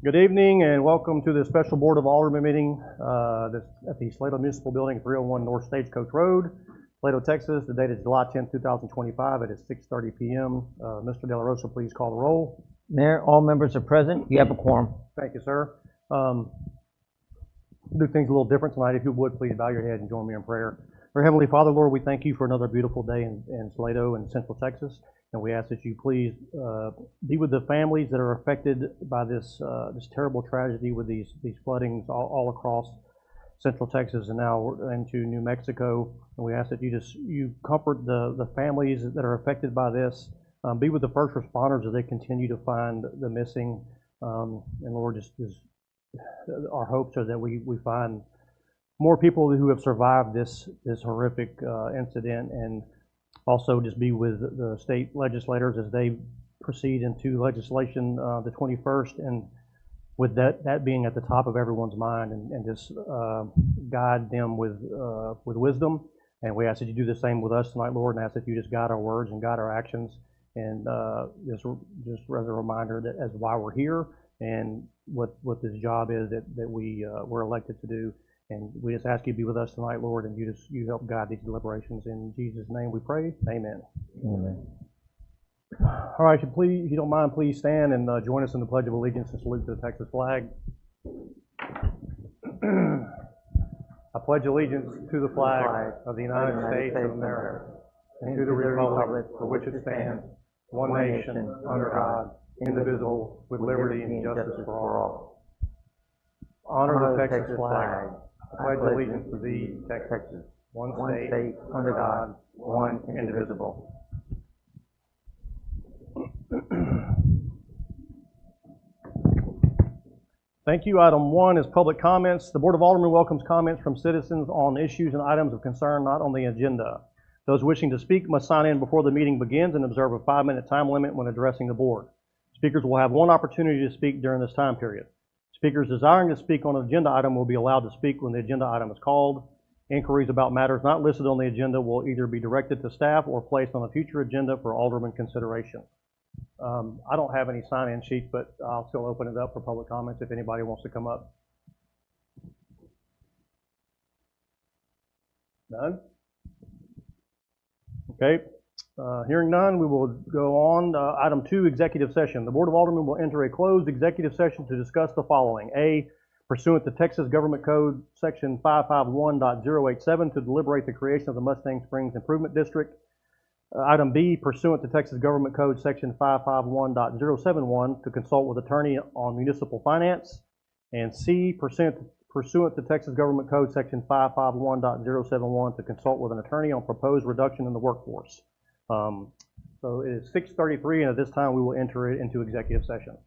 Good evening and welcome to the special Board of Aldermen meeting at the Salado Municipal Building, 301 North Stagecoach Road, Salado, Texas. The date is July 10, 2025. It is 6:30 p.m. Mr. De La Rosa, please call the roll. Mayor, all members are present. You have a quorum. Thank you, sir. Do things a little different tonight. If you would, please bow your head and join me in prayer. Our Heavenly Father, Lord, we thank you for another beautiful day in Salado and Central Texas. And we ask that you please be with the families that are affected by this terrible tragedy with these floodings all across Central Texas and now into New Mexico. And we ask that you comfort the families that are affected by this. Be with the first responders as they continue to find the missing. And Lord, just our hopes are that we find more people who have survived this horrific incident, and also just be with the state legislators as they proceed into legislation the 21st, and with that being at the top of everyone's mind, and just guide them with wisdom. And we ask that you do the same with us tonight, Lord, and ask that you just guide our words and guide our actions, and just as a reminder that as why we're here and what this job is that we're elected to do. And we just ask you to be with us tonight, Lord, and you help guide these deliberations. In Jesus' name we pray. Amen. Amen. All right, if you don't mind, please stand and join us in the Pledge of Allegiance and salute to the Texas flag. I pledge allegiance to the flag of the United States of America and to the republic for which it stands, one nation, under God, indivisible, with liberty and justice for all. Honor the Texas flag. I pledge allegiance to thee, Texas, one state, under God, one indivisible. Thank you. Item 1 is public comments. The Board of Aldermen welcomes comments from citizens on issues and items of concern not on the agenda. Those wishing to speak must sign in before the meeting begins and observe a 5-minute time limit when addressing the board. Speakers will have one opportunity to speak during this time period. Speakers desiring to speak on an agenda item will be allowed to speak when the agenda item is called. Inquiries about matters not listed on the agenda will either be directed to staff or placed on a future agenda for Alderman consideration. I don't have any sign-in sheets, but I'll still open it up for public comments if anybody wants to come up. None? Okay. Hearing none, we will go on. Item 2, executive session. The Board of Aldermen will enter a closed executive session to discuss the following. A, pursuant to Texas Government Code Section 551.087 to deliberate the creation of the Mustang Springs Improvement District. Item B, pursuant to Texas Government Code Section 551.071 to consult with attorney on municipal finance. And C, pursuant to Texas Government Code Section 551.071 to consult with an attorney on proposed reduction in the workforce. So it is 6:33, and at this time we will enter it into executive session.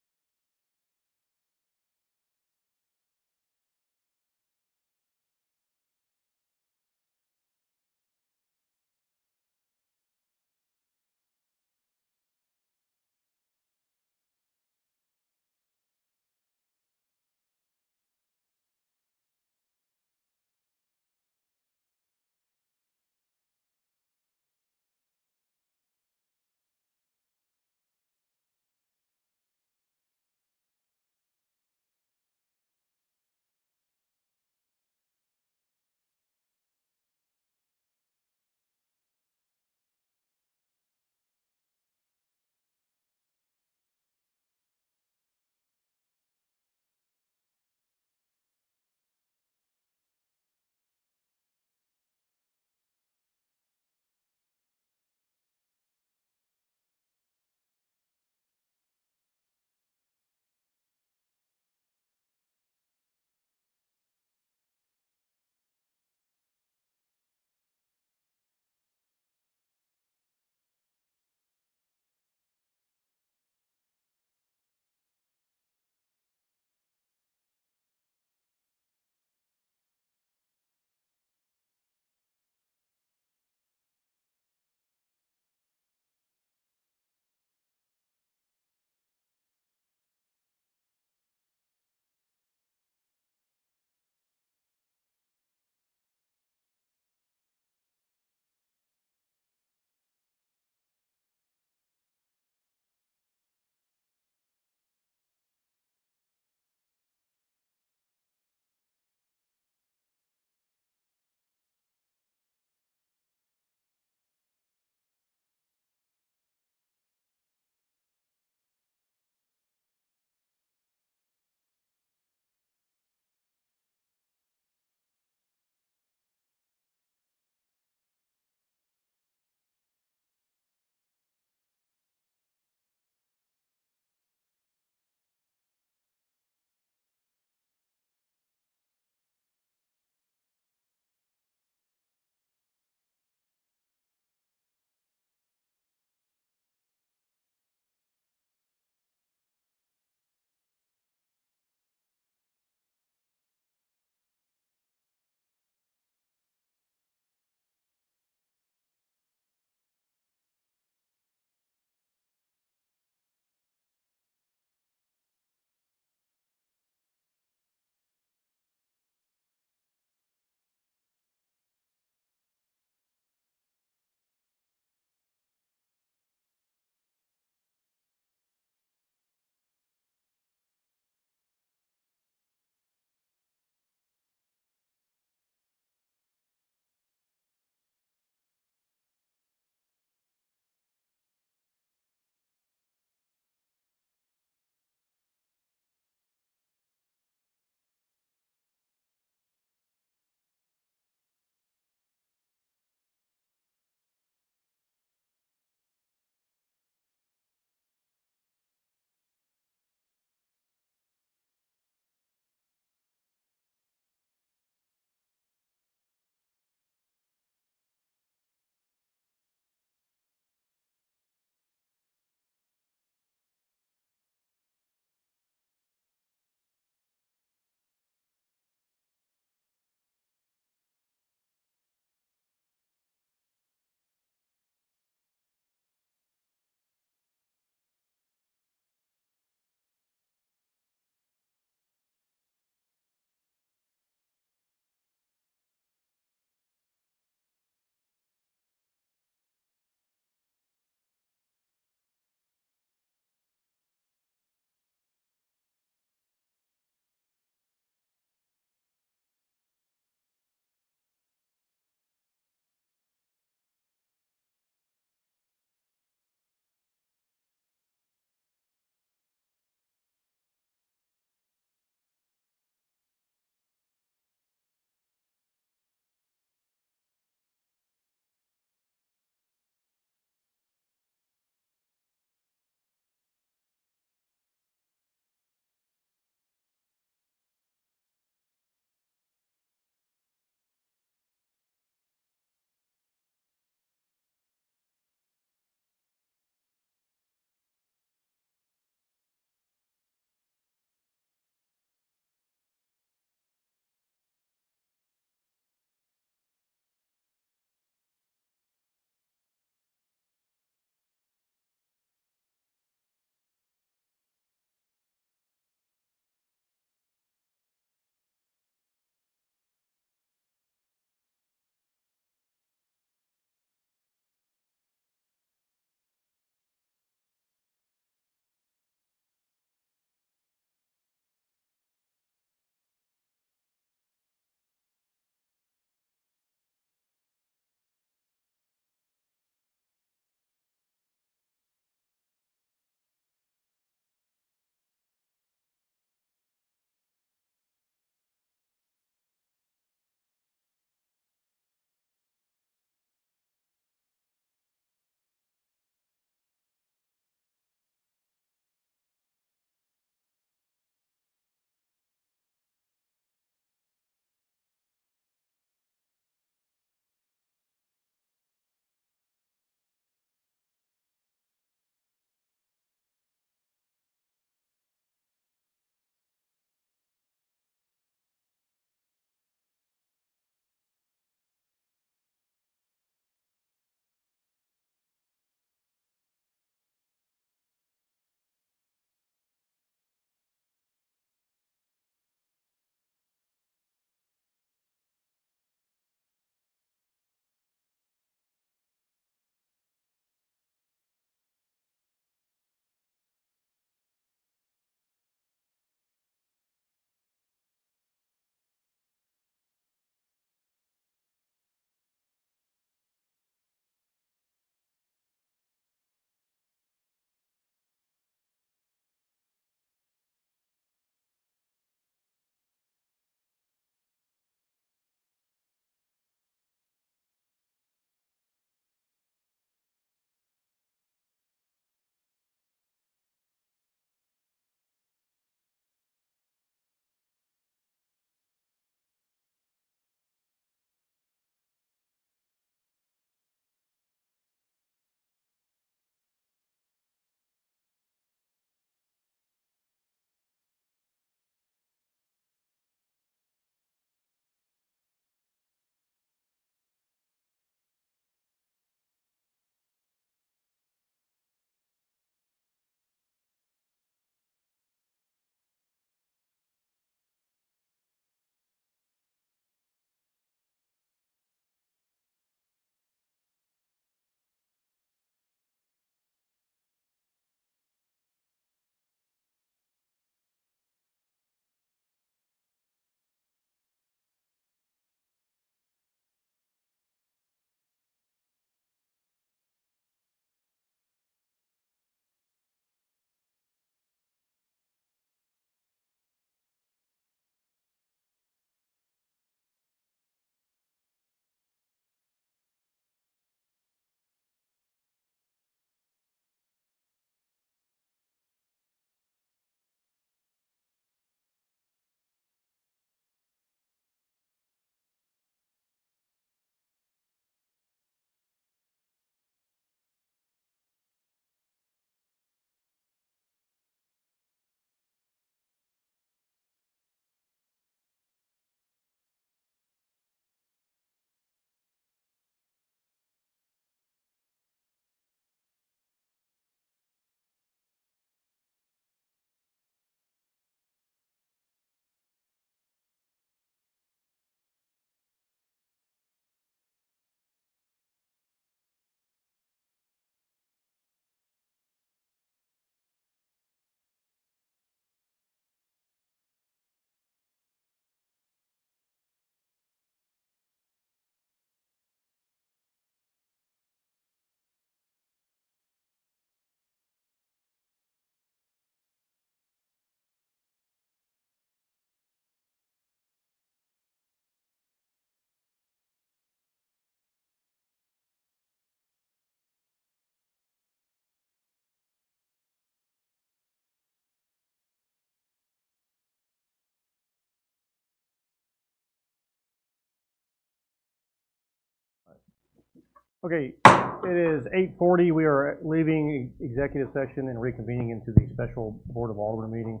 Okay, it is 8:40. We are leaving executive session and reconvening into the special Board of Aldermen meeting.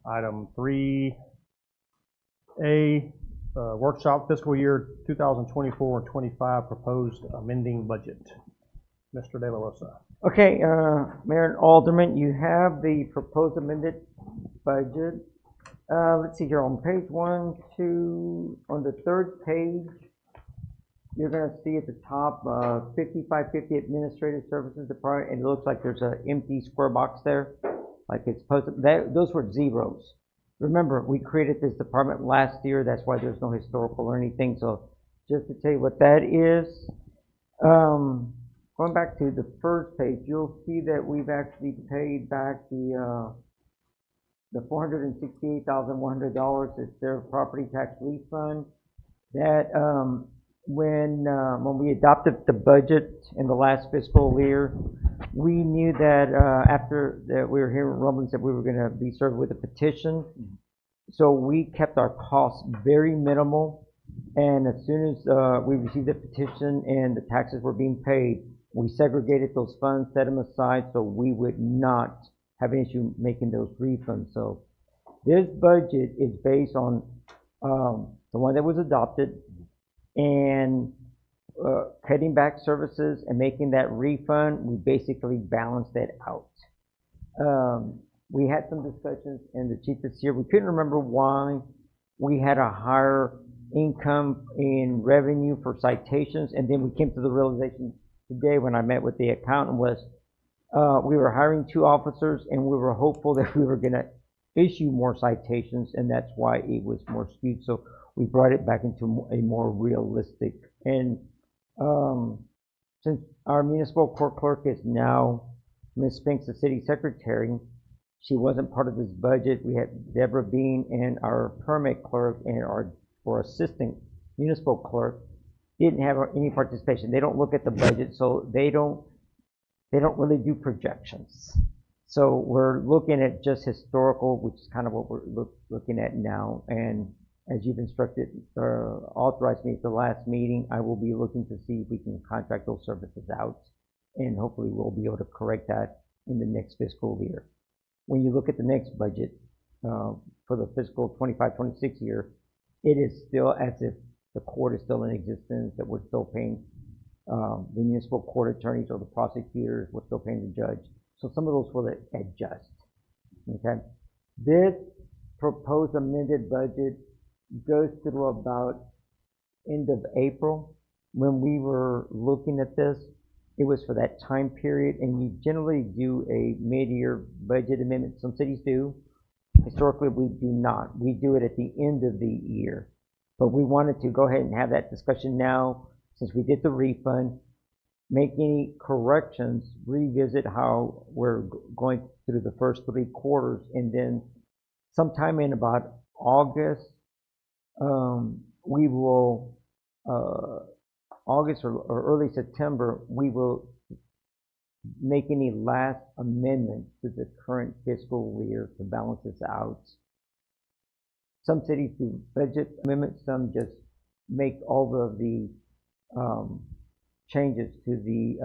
Item 3A, workshop fiscal year 2024-25 proposed amending budget. Mr. De La Rosa. Okay, Mayor and Alderman, you have the proposed amended budget. Let's see here on page 1, 2, on the third page, you're going to see at the top 5550 Administrative Services Department, and it looks like there's an empty square box there, like it's posted. Those were zeros. Remember, we created this department last year. That's why there's no historical or anything. So just to tell you what that is, going back to the first page, you'll see that we've actually paid back the $468,100. It's their property tax refund. That when we adopted the budget in the last fiscal year, we knew that after that we were hearing rumblings that we were going to be served with a petition. So we kept our costs very minimal. And as soon as we received the petition and the taxes were being paid, we segregated those funds, set them aside, so we would not have an issue making those refunds. So this budget is based on the one that was adopted, and cutting back services and making that refund, we basically balanced that out. We had some discussions in the chief this year. We couldn't remember why we had a higher income in revenue for citations, and then we came to the realization today when I met with the accountant was we were hiring 2 officers, and we were hopeful that we were going to issue more citations, and that's why it was more skewed. So we brought it back into a more realistic. And since our municipal court clerk is now Ms. Spinks, the city secretary, she wasn't part of this budget. We had Deborah Bean and our permit clerk and our assistant municipal clerk didn't have any participation. They don't look at the budget, so they don't really do projections. So we're looking at just historical, which is kind of what we're looking at now. And as you've instructed or authorized me at the last meeting, I will be looking to see if we can contract those services out, and hopefully we'll be able to correct that in the next fiscal year. When you look at the next budget for the fiscal 25-26 year, it is still as if the court is still in existence, that we're still paying the municipal court attorneys or the prosecutors, we're still paying the judge. So some of those will adjust. Okay, this proposed amended budget goes through about end of April. When we were looking at this, it was for that time period, and you generally do a mid-year budget amendment. Some cities do. Historically, we do not. We do it at the end of the year. But we wanted to go ahead and have that discussion now, since we did the refund, make any corrections, revisit how we're going through the first 3 quarters, and then sometime in about August, we will, August or early September, we will make any last amendments to the current fiscal year to balance this out. Some cities do budget amendments, some just make all of the changes to the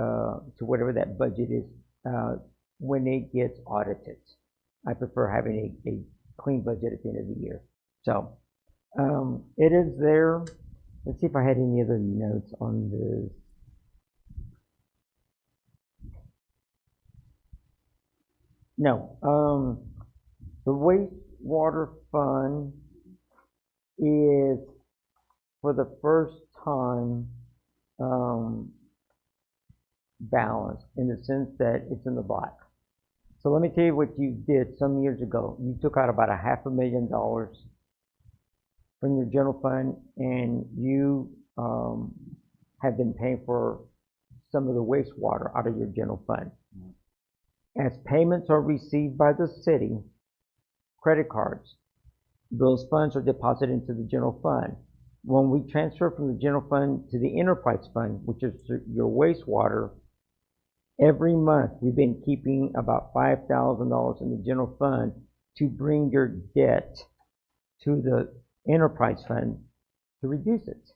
to whatever that budget is when it gets audited. I prefer having a clean budget at the end of the year. So it is there. Let's see if I had any other notes on this. No. The wastewater fund is for the first time balanced in the sense that it's in the black. So let me tell you what you did some years ago. You took out about $500,000 from your general fund, and you have been paying for some of the wastewater out of your general fund. As payments are received by the city, credit cards, those funds are deposited into the general fund. When we transfer from the general fund to the enterprise fund, which is your wastewater, every month we've been keeping about $5,000 in the general fund to bring your debt to the enterprise fund to reduce it.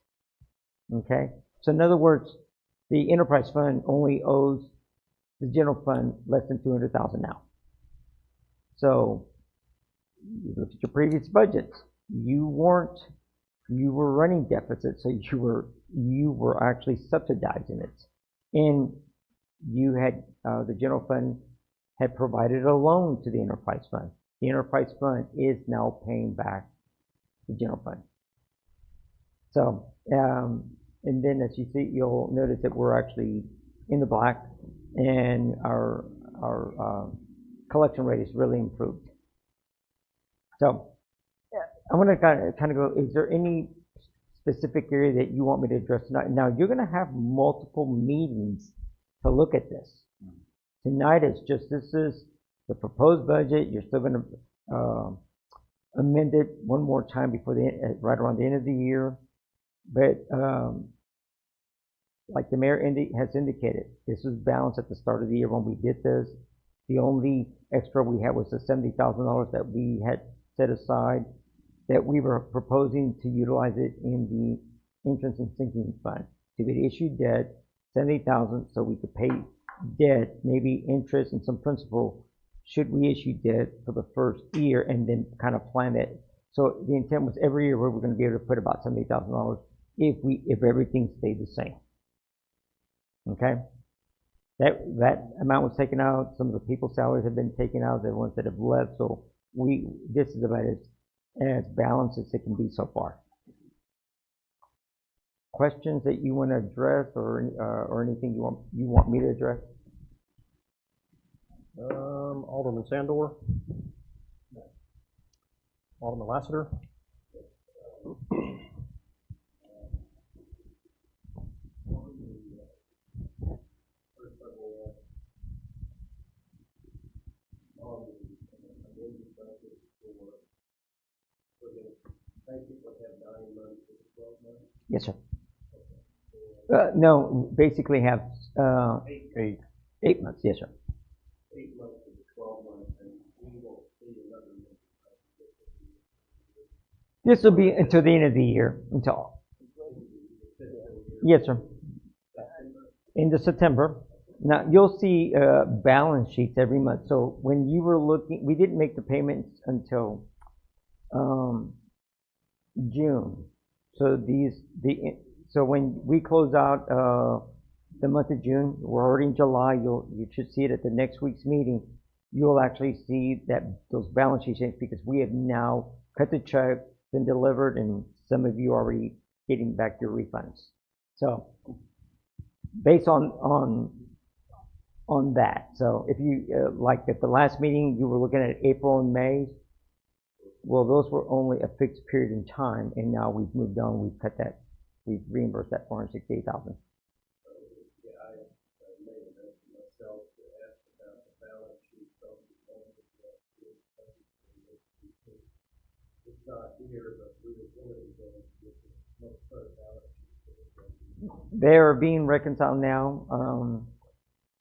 Okay? So in other words, the enterprise fund only owes the general fund less than 200,000 now. So you look at your previous budgets, you were running deficits, so you were actually subsidizing it. And you had, the general fund had provided a loan to the enterprise fund. The enterprise fund is now paying back the general fund. So, and then as you see, you'll notice that we're actually in the black, and our collection rate is really improved. So, I want to kind of go, is there any specific area that you want me to address tonight? Now, you're going to have multiple meetings to look at this. Tonight it's just, this is the proposed budget. You're still going to amend it one more time before right around the end of the year. But like the mayor has indicated, this was balanced at the start of the year when we did this. The only extra we had was the $70,000 that we had set aside, that we were proposing to utilize it in the entrance and sinking fund. So we issued debt, $70,000, so we could pay debt, maybe interest and some principal, should we issue debt for the first year, and then kind of plan it. So the intent was every year we were going to be able to put about $70,000 if everything stayed the same. Okay, that amount was taken out. Some of the people's salaries have been taken out, the ones that have left. So this is about as balanced as it can be so far. Questions that you want to address, or anything you want me to address? Alderman Sandor. Alderman Lassiter. Yes, sir. No, basically have 8 months. Yes, sir. 8 months to 12 months, and we won't see another month. This will be until the end of the year, yes, sir. Into September. Now you'll see balance sheets every month. So when you were looking, we didn't make the payments until June. So so when we close out the month of June, we're already in July. You should see it at the next week's meeting. You'll actually see those balance sheets change, because we have now cut the check, been delivered, and some of you are already getting back your refunds. So based on that, so if you like at the last meeting you were looking at April and May. Well, those were only a fixed period in time, and now we've moved on. We've cut that. We've reimbursed that $468,000. Yeah, I made a note to myself to ask about the balance sheet. It's not here, but we were going to get the most current balance sheet. They are being reconciled now,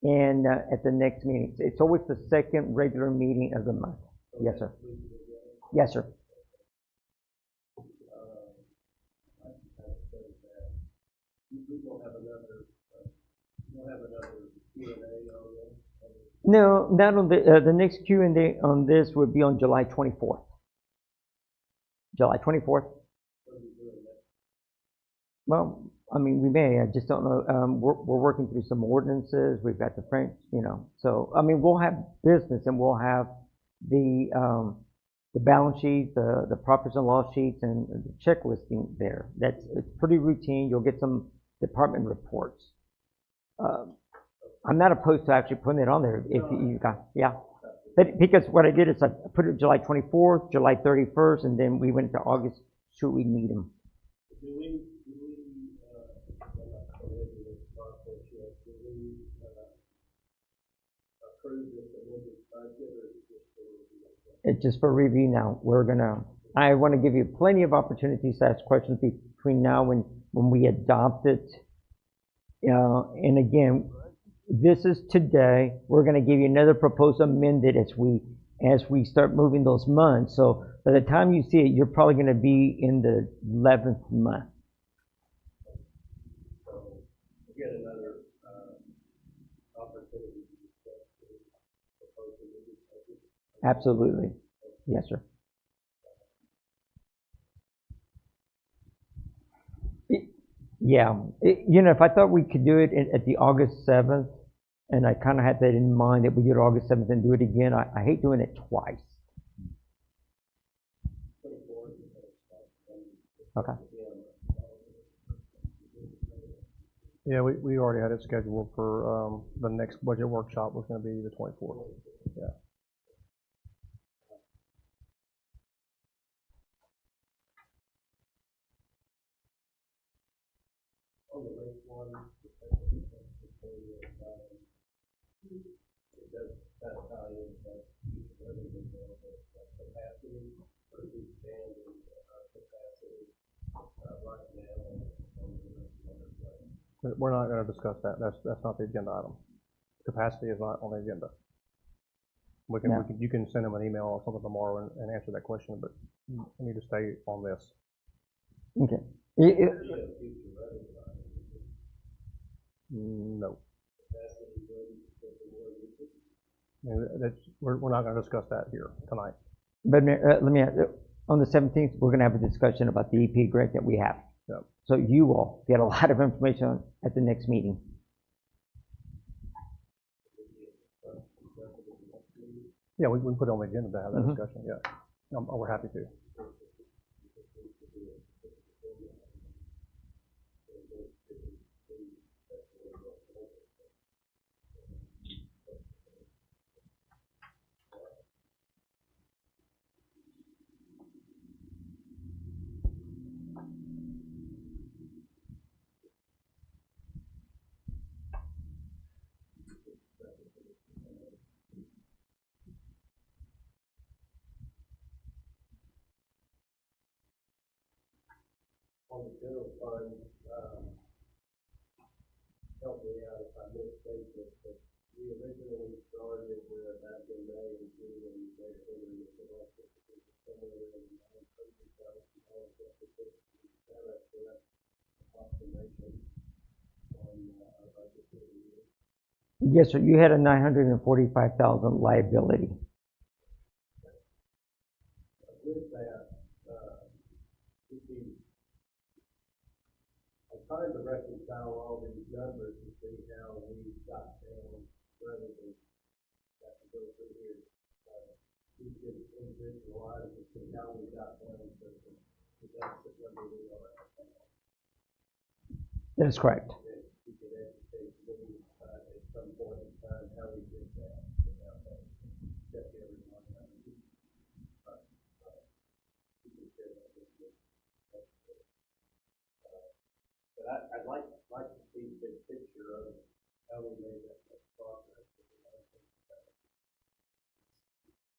and at the next meeting. It's always the second regular meeting of the month. Okay. Yes, sir. Yes, sir. We will have another Q&A on this. No, not on the next Q&A on this would be on July 24th. July 24th. Well, I mean, we may. I just don't know. We're working through some ordinances. We've got the French, So I mean, we'll have business, and we'll have the balance sheet, the profits and loss sheets, and the check listing there. It's pretty routine. You'll get some department reports. I'm not opposed to actually putting it on there if you got, yeah. But because what I did is I put it July 24th, July 31st, and then we went to August. Should we need them? Do we approve this amended budget, or is it just for review? It's just for review now. I want to give you plenty of opportunities to ask questions between now and when we adopt it. And again, this is today. We're going to give you another proposed amended as we start moving those months. So by the time you see it, you're probably going to be in the 11th month. So, again, get another, opportunity to discuss the proposed amendment budget? Absolutely. Yes, sir. Yeah, if I thought we could do it at the August 7th, and I kind of had that in mind that we did August 7th and do it again, I hate doing it twice. Okay. Yeah, we already had it scheduled for, the next budget workshop was gonna be the 24th. Yeah. On the last one, it does kind of tie in, but capacity for expanding our capacity right now. We're not gonna discuss that. That's not the agenda item. Capacity is not on the agenda. No. You can send them an email or something tomorrow and answer that question, but we need to stay on this. Okay. No. We're not gonna discuss that here tonight. But let me ask, on the 17th, we're going to have a discussion about the EP grant that we have. Yep. So you will get a lot of information at the next meeting. Yeah, we can put it on the agenda to have that discussion, yeah. We're happy to. On the general fund, help me out if I misstate this, but we originally started back in May and June when we made it selected somewhere around $900,000 deficit. Is that a correct approximation on our budget for the year? Yes, sir. You had a $945,000 liability. With that, I'm trying to reconcile all these numbers to see how we got down rather than have to go through here. We could individual items to see how we got down to the deficit number we are at now. That is correct. You could educate me at some point in time how we did that without having to check every line item. But I'd like to see the big picture of how we made that much progress.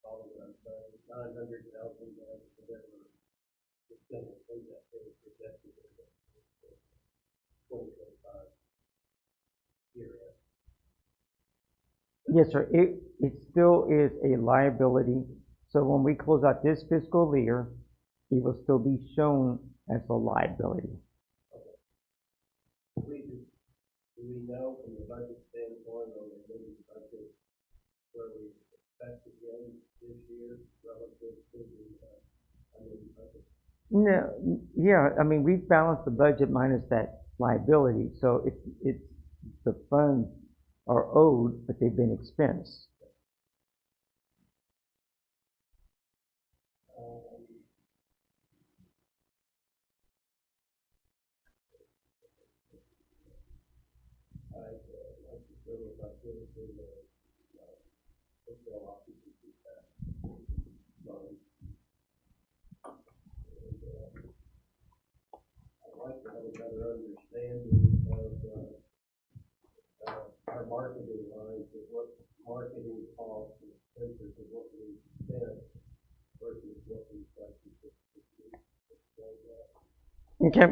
Follow what I'm saying, 900,000, whatever, it's going to include that thing projected in the 2025 year end. Yes, sir. It still is a liability. So when we close out this fiscal year, it will still be shown as a liability. Do we know from the budget standpoint or the new budget where we expect to go this year relative to the budget? No, yeah, I mean, we've balanced the budget minus that liability, so it's the funds are owed, but they've been expensed. I'd like to have a better understanding of our marketing lines, of what marketing costs and expenses of what we spent versus what we collected. Okay,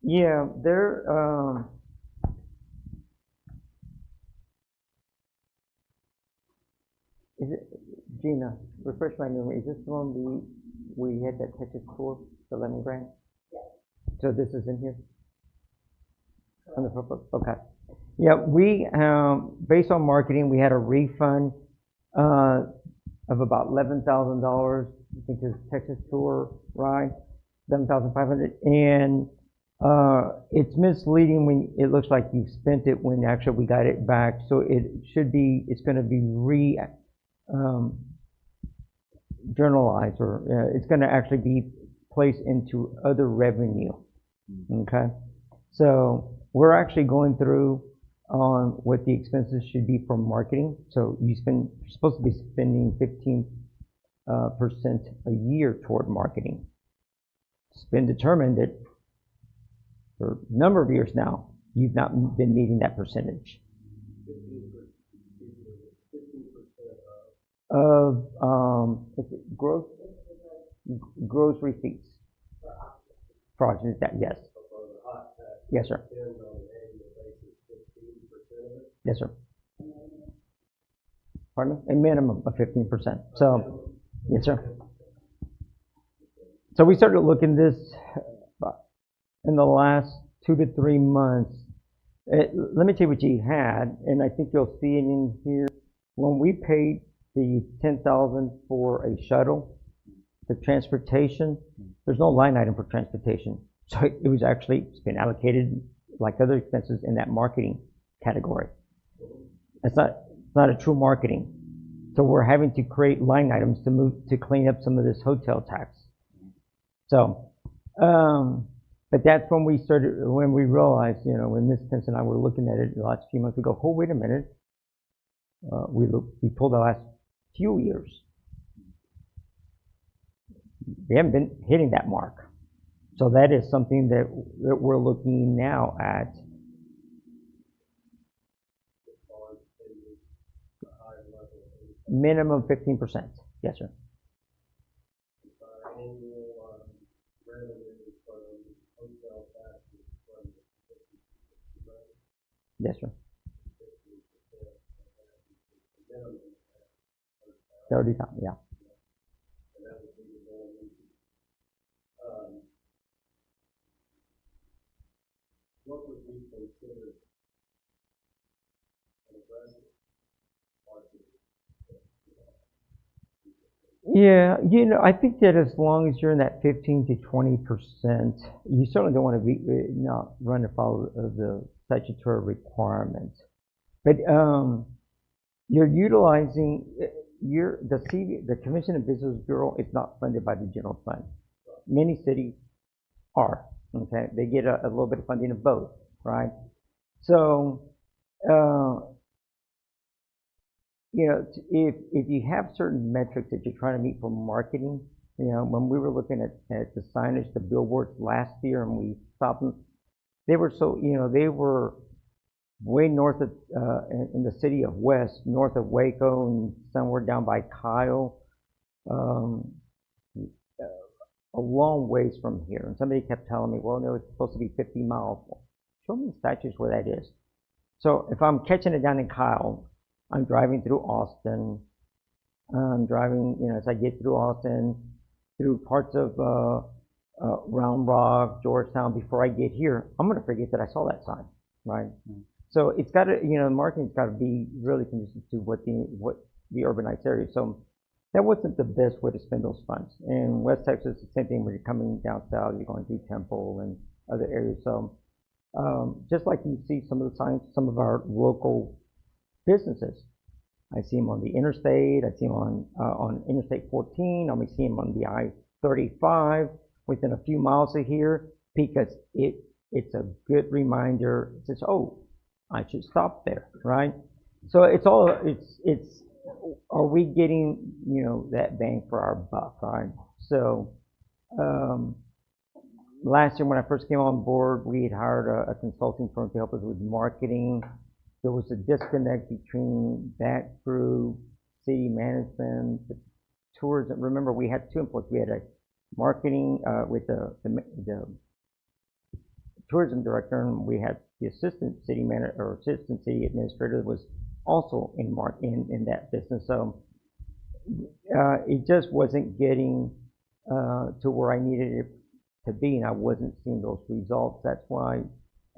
yeah, is it, Gina, refresh my memory, is this the one we had that Texas for, the lemon grant? So this is in here? From the public, okay. Yeah, we, based on marketing, we had a refund, of about $11,000, I think it was Texas tour ride, 7,500, and, it's misleading when it looks like you spent it when actually we got it back, so it should be, it's gonna be journalized, or, it's gonna actually be placed into other revenue, okay? So, we're actually going through on what the expenses should be for marketing. So you're supposed to be spending 15% a year toward marketing. It's been determined that for a number of years now, you've not been meeting that percentage. 15% Of gross receipts. Fraudulent, that, yes. for the hot tax. Yes, sir. Depends on an annual basis, 15% of it. Yes, sir. Pardon me? A minimum of 15%. So, yes, sir. So we started looking this in the last 2 to 3 months. Let me tell you what you had, and I think you'll see it in here. When we paid the $10,000 for a shuttle, the transportation, there's no line item for transportation. So it was actually, it's been allocated like other expenses in that marketing category. It's not a true marketing. So we're having to create line items to clean up some of this hotel tax. So, but that's when we realized, you know, when Ms. Pence and I were looking at it the last few months, we go, oh, wait a minute. We pulled the last few years. We haven't been hitting that mark. So that is something that we're looking now at. Minimum 15%. Yes, sir. Our annual revenue from hotel taxes from Yes, sir. 50% minimum. 30 times, yeah. And that would be the one. What would we consider an aggressive market? Yeah, you know, I think that as long as you're in that 15 to 20%, you certainly don't want to be not run afoul of the statutory requirements. But you're utilizing the Commission and Business Bureau is not funded by the general fund. Many cities are. Okay, they get a little bit of funding of both, right? So, you know, if you have certain metrics that you're trying to meet for marketing, you know, when we were looking at the signage, the billboards last year, and we stopped them, they were so, you know, they were way north of, in the city of West, north of Waco, and somewhere down by Kyle, a long ways from here. And somebody kept telling me, well, no, it's supposed to be 50 miles. Show me the statutes where that is. So if I'm catching it down in Kyle, I'm driving through Austin. I'm driving, you know, as I get through Austin, through parts of Round Rock, Georgetown, before I get here, I'm going to forget that I saw that sign, right? Mm-hmm. So it's got to, you know, marketing's got to be really conducive to what the urbanized area. So that wasn't the best way to spend those funds. In West Texas, the same thing when you're coming down south, you're going through Temple and other areas. So just like you see some of the signs, some of our local businesses, I see them on the interstate, I see them on Interstate 14, I may see them on the I-35 within a few miles of here, because it's a good reminder. It says, oh, I should stop there, right? So it's are we getting, you know, that bang for our buck, right? So last year when I first came on board, we had hired a consulting firm to help us with marketing. There was a disconnect between that crew, city management, the tourism. Remember, we had two employees. We had a marketing with the tourism director, and we had the assistant city manager or assistant city administrator that was also in that business. So it just wasn't getting to where I needed it to be, and I wasn't seeing those results. That's why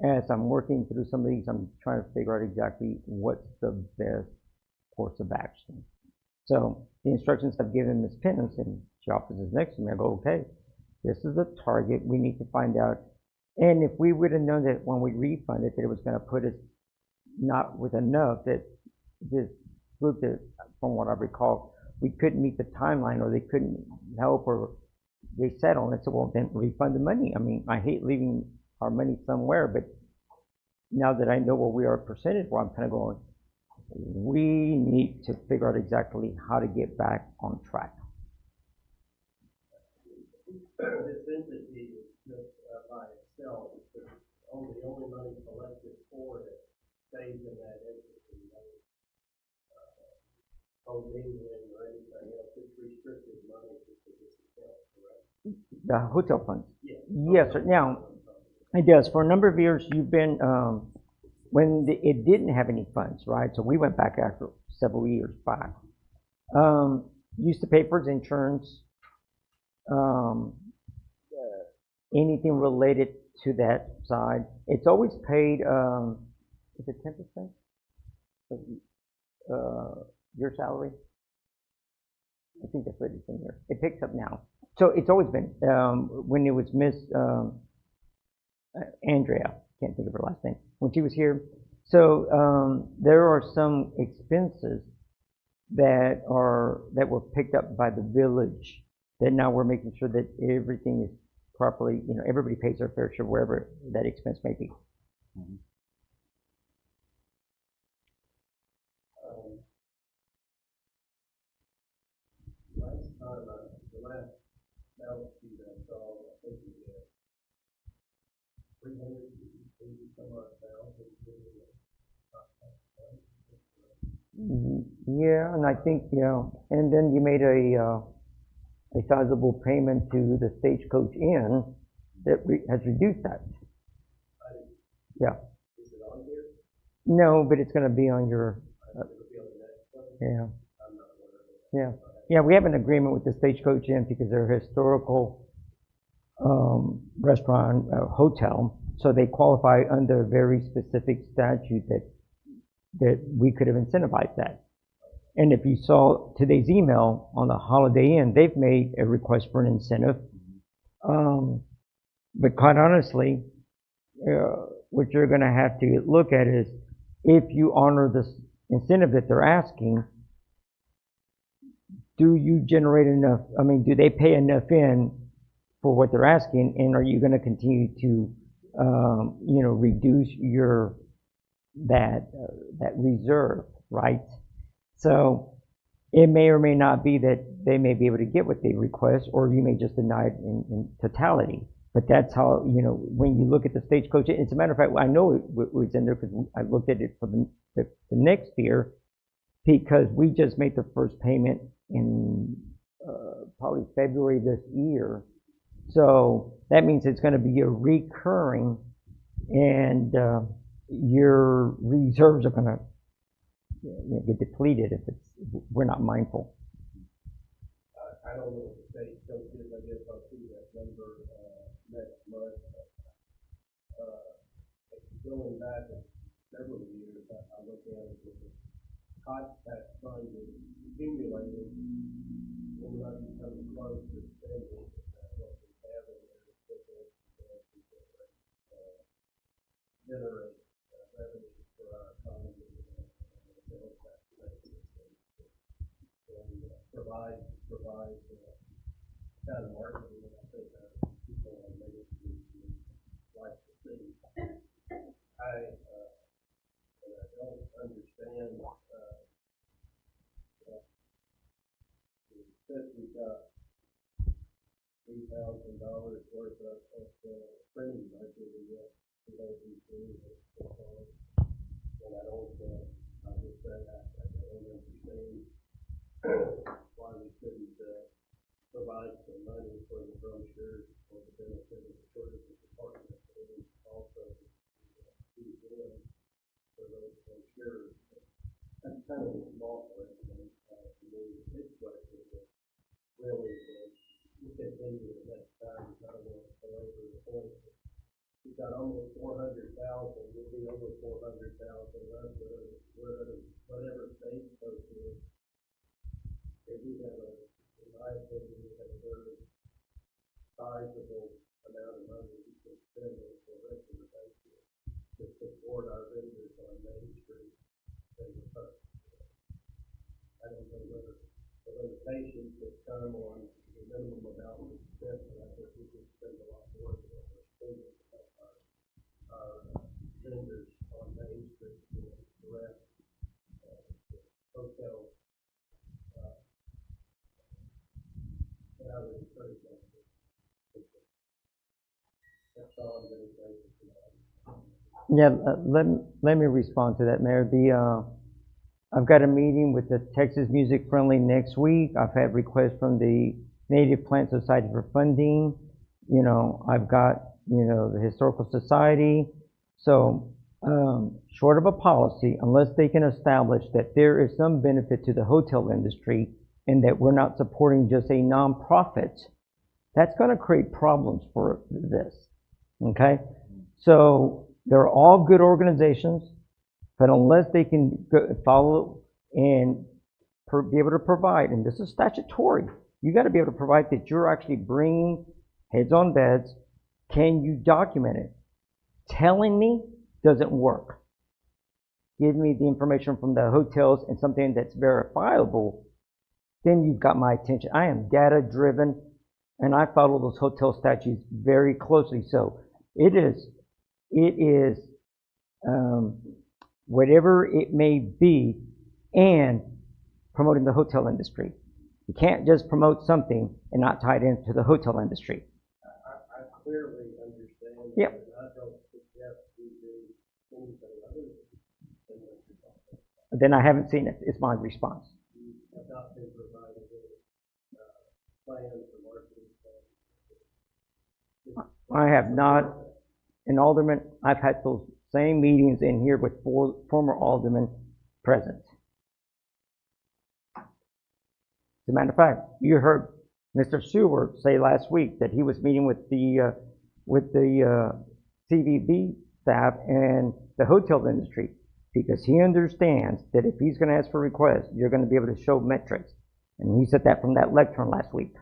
As I'm working through some of these, I'm trying to figure out exactly what's the best course of action. So the instructions I've given Ms. Penance, and she offices next to me, I go, okay, this is the target, we need to find out. And if we would have known that when we refunded that it was gonna put us not with enough, that this group that, from what I recall, we couldn't meet the timeline or they couldn't help or they settled and said, well, then refund the money. I mean, I hate leaving our money somewhere, but now that I know what we are percentage for, I'm kind of going, we need to figure out exactly how to get back on track. This entity is just by itself, the only money collected for it stays in that entity. No mingling or anything else, it's restricted money to this account, correct? The hotel funds. Yes. Yes, sir. Now, it does. For a number of years, you've been, when it didn't have any funds, right? So we went back after several years back. Used to pay for its insurance, anything related to that side. It's always paid, is it 10% of your salary? I think that's what it's in here. It picks up now. So it's always been, when it was Miss Andrea, can't think of her last name, when she was here. So there are some expenses that were picked up by the village that now we're making sure that everything is properly, everybody pays their fair share wherever that expense may be. Mhm. Last time, the last balance sheet I saw, I think we had 380 some odd thousand. Yeah, and I think, and then you made a sizable payment to the Stagecoach Inn that has reduced that. Yeah. Is it on here? No, but it's going to be on your, It'll be on the next one? yeah, I'm not aware of it. yeah. Yeah, we have an agreement with the Stagecoach Inn because they're a historical restaurant, hotel, so they qualify under a very specific statute that we could have incentivized that. And if you saw today's email on the Holiday Inn, they've made a request for an incentive. But quite honestly, what you're going to have to look at is if you honor this incentive that they're asking, do you generate enough? I mean, do they pay enough in for what they're asking? And are you going to continue to, reduce that reserve, right? So it may or may not be that they may be able to get what they request, or you may just deny it in totality. But that's how, when you look at the Stagecoach, as a matter of fact, I know it was in there because I looked at it for the next year, because we just made the first payment in probably February this year. So that means it's going to be a recurring, and your reserves are going to get depleted if we're not mindful. I don't know what the state coach is. I guess I'll see that number next month. Going back several years, I look at it with the hot tax fund is accumulated. We're not becoming close to spending what we have in there to generate revenue for our economy, sales tax basis, and provide kind of marketing that I think people on Main Street would like to see. And I don't understand, since we've got $3,000 worth of printing budget, and yet we don't do things. And I don't, I just say I don't understand why we couldn't provide some money for the brochures for the benefit of the tourism department, and also do them for those brochures. That's kind of a small question to me. The big question is really we get into the next time. I don't want to belabor the point. $2,000 we've got almost 400,000, we'll be over 400,000, whatever state post is. If we have in my opinion, we have a very sizable amount of money we can spend on the rest of the country to support our vendors on Main Street and the first. I don't know whether the limitations that come on the minimum amount of expense, and I think we can spend a lot more than what we're spending to help our vendors on Main Street and the rest, hotels. And I would encourage that. That's all I'm going to say for tonight. Yeah, let me respond to that, Mayor. I've got a meeting with the Texas Music Friendly next week. I've had requests from the Native Plant Society for funding. You know, I've got, you know, the Historical Society. So, short of a policy, unless they can establish that there is some benefit to the hotel industry and that we're not supporting just a nonprofit, that's going to create problems for this. Okay? So, they're all good organizations, but unless they can follow and be able to provide, and this is statutory, you got to be able to provide that you're actually bringing heads on beds. Can you document it? Telling me doesn't work. Give me the information from the hotels and something that's verifiable, then you've got my attention. I am data driven, and I follow those hotel statutes very closely. So it is whatever it may be, and promoting the hotel industry. You can't just promote something and not tie it into the hotel industry. I clearly understand. Yep. And I don't suggest we do anything other than what you're talking about. Then I haven't seen it. It's my response. You have not been provided with plans or marketing plans. I have not. And Alderman, I've had those same meetings in here with former aldermen present. As a matter of fact, you heard Mr. Seward say last week that he was meeting with the CVB staff and the hotel industry because he understands that if he's going to ask for requests, you're going to be able to show metrics. And he said that from that lectern last week.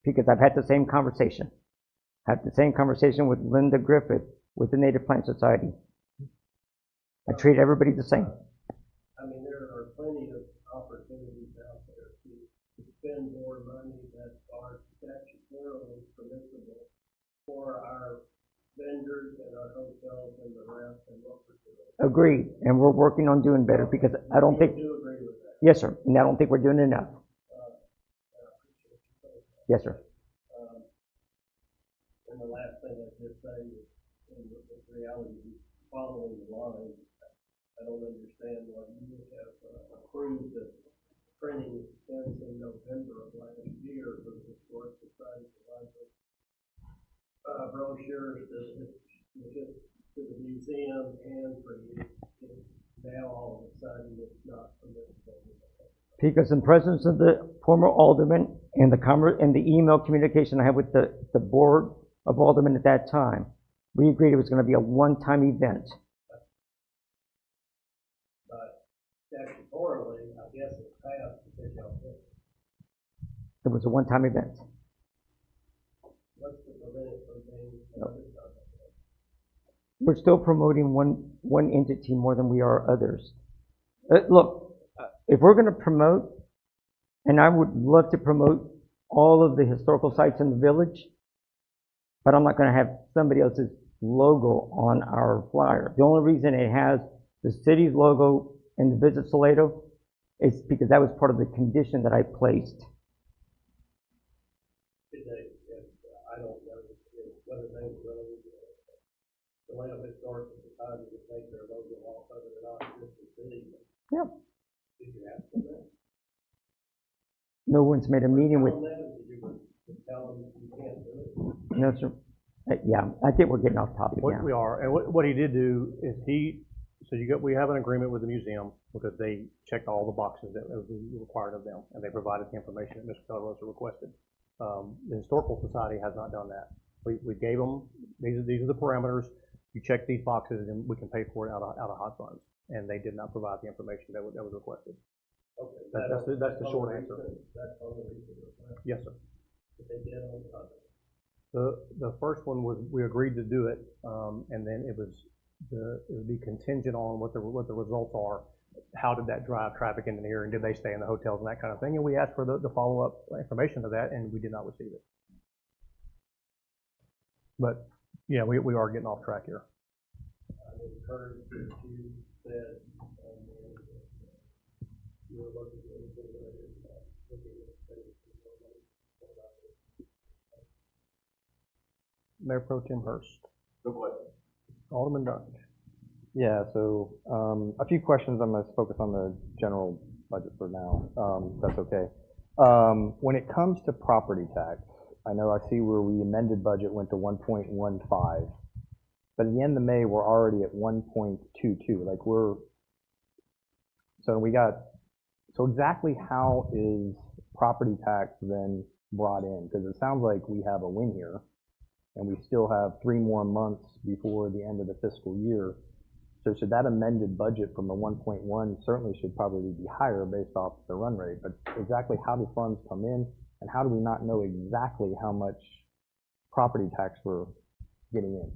Because I've had the same conversation. I had the same conversation with Linda Griffith with the Native Plant Society. I treat everybody the same. I mean, there are plenty of opportunities out there to spend more money that are statutorily permissible for our vendors and our hotels and the rest and what we're doing. Agreed. And we're working on doing better because I don't think. I do agree with that. Yes, sir. And I don't think we're doing enough. Yes, sir. And the last thing I'd just say is, in reality, following the line, I don't understand why you have approved the printing expense in November of last year for the Historic Society brochures to the museum and for you. Now all of a sudden it's not permissible. Because in presence of the former alderman and the email communication I had with the Board of Aldermen at that time, we agreed it was going to be a one-time event. But statutorily, I guess it's passed because y'all did it. It was a one-time event. What's the prevent from being another time? We're still promoting one entity more than we are others. Look, if we're going to promote, and I would love to promote all of the historical sites in the village, but I'm not going to have somebody else's logo on our flyer. The only reason it has the city's logo in the Village of Salado is because that was part of the condition that I placed. I don't know whether they were willing to Salado Historical Society to take their logo off of it or not, just the city. Yep. Did you ask them that? No one's made a meeting with. Did you tell them you can't do it? No, sir. Yeah, I think we're getting off topic now. We are, and what he did do is we have an agreement with the museum because they checked all the boxes that was required of them, and they provided the information that Mr. Delarosa requested. The Historical Society has not done that. We gave them, these are the parameters, you check these boxes and we can pay for it out of hot funds. And they did not provide the information that was requested. Okay. That's the short answer. That's all the reason. Yes, sir. But they did on the contract. The first one was, we agreed to do it, and then it would be contingent on what the results are. How did that drive traffic into here, and did they stay in the hotels and that kind of thing? And we asked for the follow-up information to that, and we did not receive it. But yeah, we are getting off track here. I encourage you said, you were looking at anything related to that, looking at Mayor Pro Tem Hurst. no question. Alderman Dunn. Yeah, so a few questions. I'm going to focus on the general budget for now. That's okay. When it comes to property tax, I know I see where we amended budget went to 1.15, but at the end of May, we're already at 1.22. Like so exactly how is property tax then brought in? Because it sounds like we have a win here, and we still have 3 more months before the end of the fiscal year. So should that amended budget from the 1.1 certainly should probably be higher based off the run rate, but exactly how do funds come in, and how do we not know exactly how much property tax we're getting in?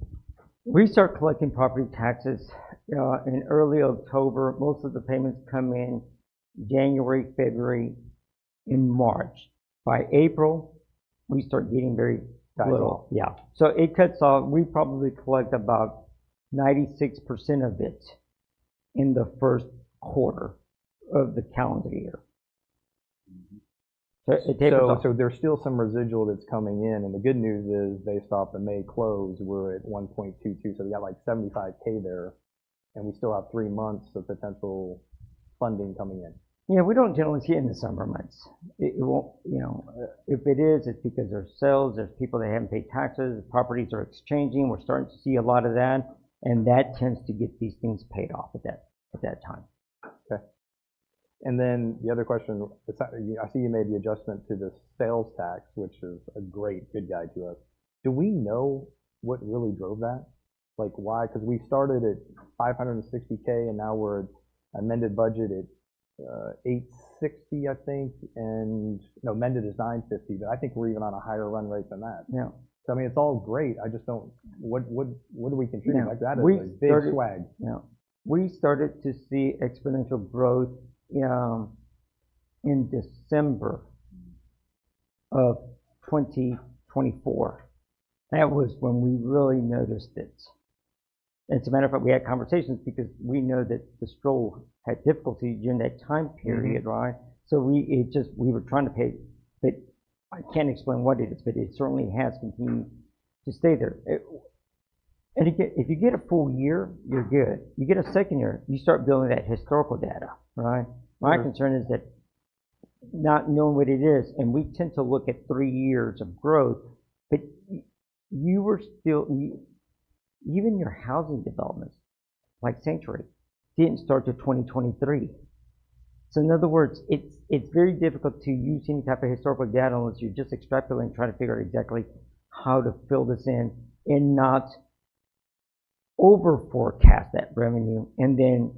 We start collecting property taxes in early October. Most of the payments come in January, February, and March. By April, we start getting very little. Yeah. So it cuts off. We probably collect about 96% of it in the first quarter of the calendar year. So it tapers off. So there's still some residual that's coming in, and the good news is, based off the May close, we're at 1.22, so we got like 75K there, and we still have 3 months of potential funding coming in. Yeah, we don't generally see it in the summer months. It won't, if it is, it's because there's sales, there's people that haven't paid taxes, properties are exchanging. We're starting to see a lot of that, and that tends to get these things paid off at that time. Okay. And then the other question, I see you made the adjustment to the sales tax, which is a good guide to us. Do we know what really drove that? Like why? Because we started at 560K and now we're at amended budget at 860, I think, and no, amended is 950, but I think we're even on a higher run rate than that. Yeah. So I mean, it's all great. I just don't. What do we contribute? Like that is a big swag. Yeah. We started to see exponential growth in December of 2024. That was when we really noticed it. As a matter of fact, we had conversations because we know that the stroll had difficulty during that time period, right? So we were trying to pay, but I can't explain what it is, but it certainly has continued to stay there. And again, if you get a full year, you're good. You get a second year, you start building that historical data, right? My concern is that not knowing what it is, and we tend to look at 3 years of growth, but you were still, even your housing developments, like Sanctuary, didn't start to 2023. So in other words, it's very difficult to use any type of historical data unless you're just extrapolating and trying to figure out exactly how to fill this in and not over forecast that revenue and then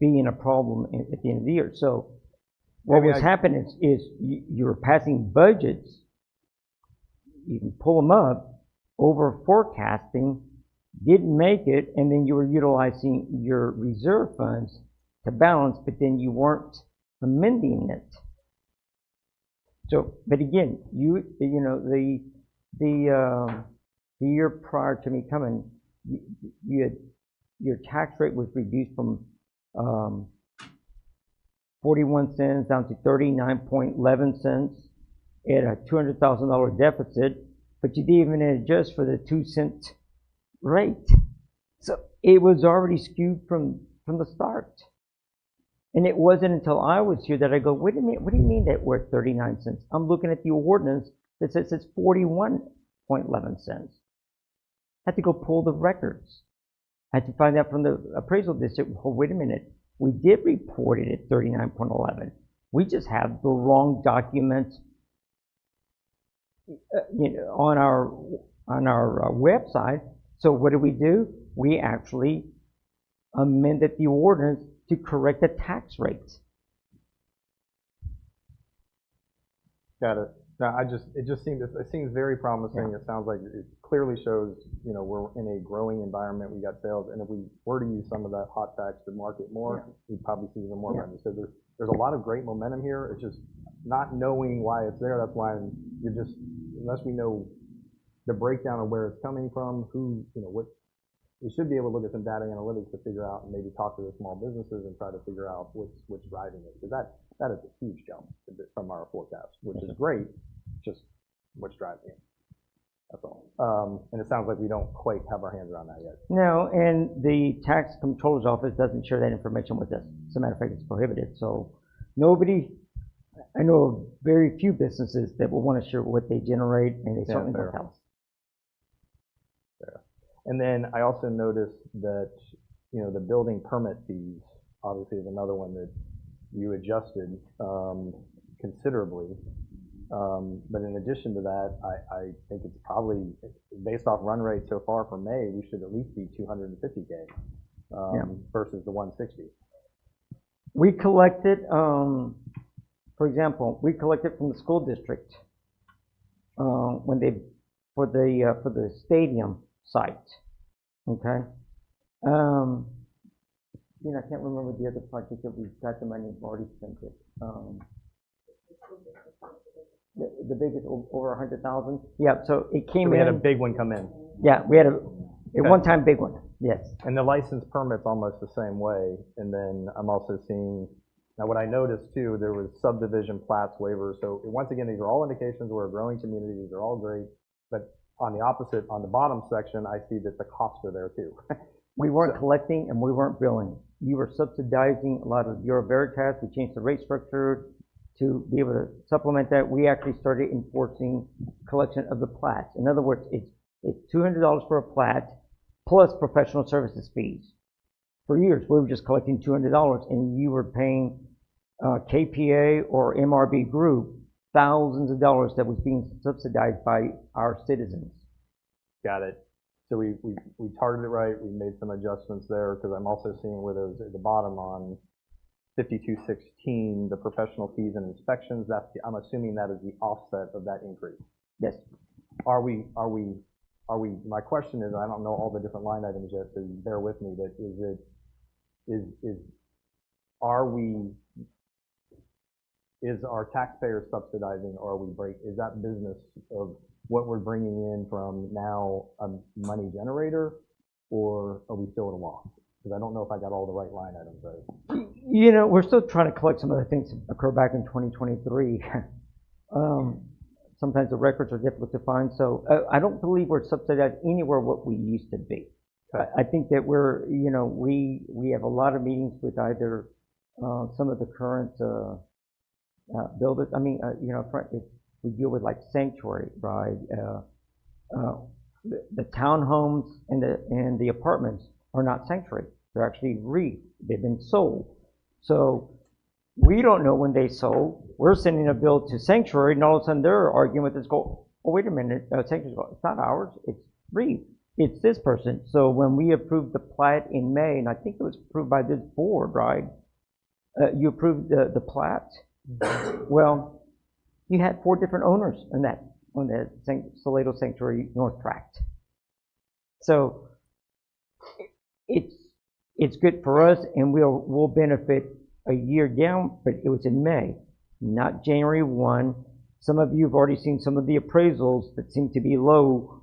being a problem at the end of the year. So what was happening is you were passing budgets, you can pull them up, over forecasting, didn't make it, and then you were utilizing your reserve funds to balance, but then you weren't amending it. So, but again, the year prior to me coming, your tax rate was reduced from 41 cents down to 39.11 cents at a $200,000 deficit, but you didn't even adjust for the 2-cent rate. So it was already skewed from the start. And it wasn't until I was here that I go, wait a minute, what do you mean that we're at 39 cents? I'm looking at the ordinance that says it's 41.11 cents. I had to go pull the records. I had to find out from the appraisal district, well, wait a minute, we did report it at 39.11. We just have the wrong document on our website. So what do? We actually amended the ordinance to correct the tax rates. Got it. No, it seems very promising. Yeah. It sounds like it clearly shows, we're in a growing environment. We got sales, and if we were to use some of that hot tax to market more, we'd probably see even more revenue. So there's a lot of great momentum here. It's just not knowing why it's there. That's why unless we know the breakdown of where it's coming from, what, we should be able to look at some data analytics to figure out and maybe talk to the small businesses and try to figure out what's driving it. Because that is a huge jump from our forecast, which is great. Just what's driving it. That's all. And it sounds like we don't quite have our hands around that yet. No, and the tax controller's office doesn't share that information with us. As a matter of fact, it's prohibited. So I know of very few businesses that will want to share what they generate, and they certainly won't tell us. And then I also noticed that, the building permit fees obviously is another one that you adjusted considerably. But in addition to that, I think it's probably, based off run rate so far for May, we should at least be $250K versus the 160. We collected, for example, from the school district for the stadium site. Okay. I can't remember the other project that we got the money, we've already spent it. The biggest, over 100,000. Yeah, so it came in. We had a big one come in. Yeah, we had a one-time big one. Yes. And the license permit's almost the same way. And then I'm also seeing, now what I noticed too, there was subdivision plats waivers. So once again, these are all indications we're a growing community. These are all great. But on the opposite, on the bottom section, I see that the costs are there too. We weren't collecting and we weren't billing. You were subsidizing a lot of Bureau Veritas. We changed the rate structure to be able to supplement that. We actually started enforcing collection of the plats. In other words, it's $200 for a plat plus professional services fees. For years, we were just collecting $200, and you were paying KPA or MRB Group thousands of dollars that was being subsidized by our citizens. Got it. So we targeted it right. We made some adjustments there, because I'm also seeing where there's at the bottom on 5216, the professional fees and inspections. I'm assuming that is the offset of that increase. Yes. My question is, I don't know all the different line items yet, so bear with me, but is our taxpayers subsidizing, or is that business of what we're bringing in from now a money generator, or are we still at a loss? Because I don't know if I got all the right line items right. We're still trying to collect some of the things that occurred back in 2023. Sometimes the records are difficult to find, so I don't believe we're subsidized anywhere what we used to be. Okay. I think that we have a lot of meetings with either some of the current builders. I mean, if we deal with like Sanctuary, right? The townhomes and the apartments are not Sanctuary. They're actually they've been sold. So we don't know when they sold. We're sending a bill to Sanctuary, and all of a sudden they're arguing with us. Oh, wait a minute, Sanctuary's going, it's not ours. It's Reed. It's this person. So when we approved the plat in May, and I think it was approved by this board, right? You approved the plat. Well, you had 4 different owners on the Salado Sanctuary North Tract. So it's good for us, and we'll benefit a year down, but it was in May, not January 1. Some of you have already seen some of the appraisals that seem to be low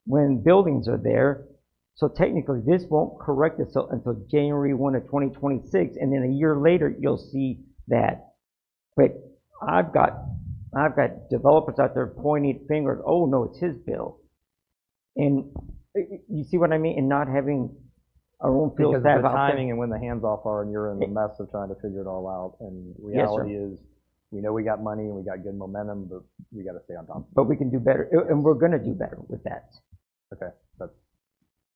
when buildings are there. So technically, this won't correct itself until January 1 of 2026, and then a year later, you'll see that. But I've got developers out there pointing fingers. Oh no, it's his bill, and you see what I mean? And not having our own field staff out there. Because of the timing and when the hands off are, and you're in the mess of trying to figure it all out. And reality is, we know we got money and we got good momentum, but we got to stay on top. But we can do better, and we're going to do better with that. Okay.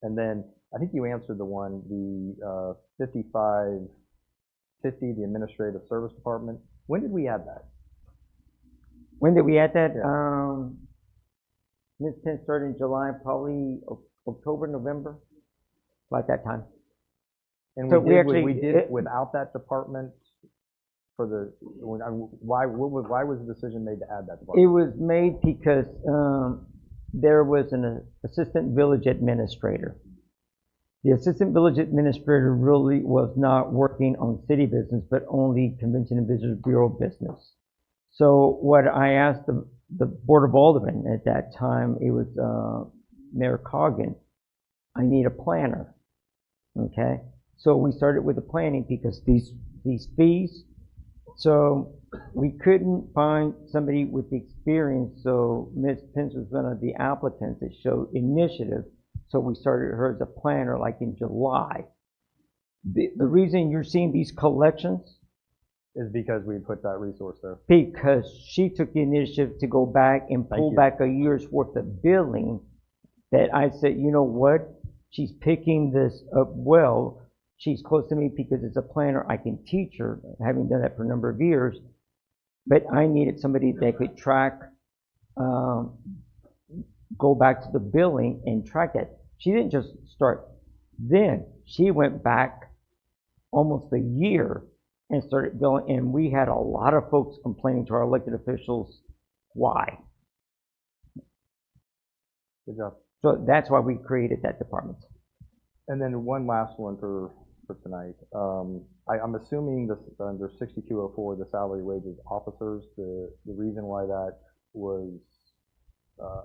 And then I think you answered the one, the 5550, the Administrative Service Department. When did we add that? When did we add that? Yeah. Ms. Penn started in July, probably October, November, about that time. And So we we did, actually- we did it- without that department for the, why was the decision made to add that It department? was made because there was an assistant village administrator. The assistant village administrator really was not working on city business, but only Convention and Visitors Bureau business. So what I asked the Board of Aldermen at that time, it was Mayor Coggan, I need a planner, okay? So we started with the planning because these fees, so we couldn't find somebody with the experience, so Ms. Pence was one of the applicants that showed initiative, so we started her as a planner like in July. The reason you're seeing these collections, Is because we put that resource there. because she took the initiative to go back and pull you. back a year's worth of billing, that I said, you know what? She's picking this up well. She's close to me because as a planner, I can teach her, having done that for a number of years. But I needed somebody that could track, go back to the billing and track that. She didn't just start then. She went back almost a year and started billing, and we had a lot of folks complaining to our elected officials, why? Good job. So that's why we created that department. And then one last one for tonight. I'm assuming this, under 6204, the salary wages officers, the reason why that was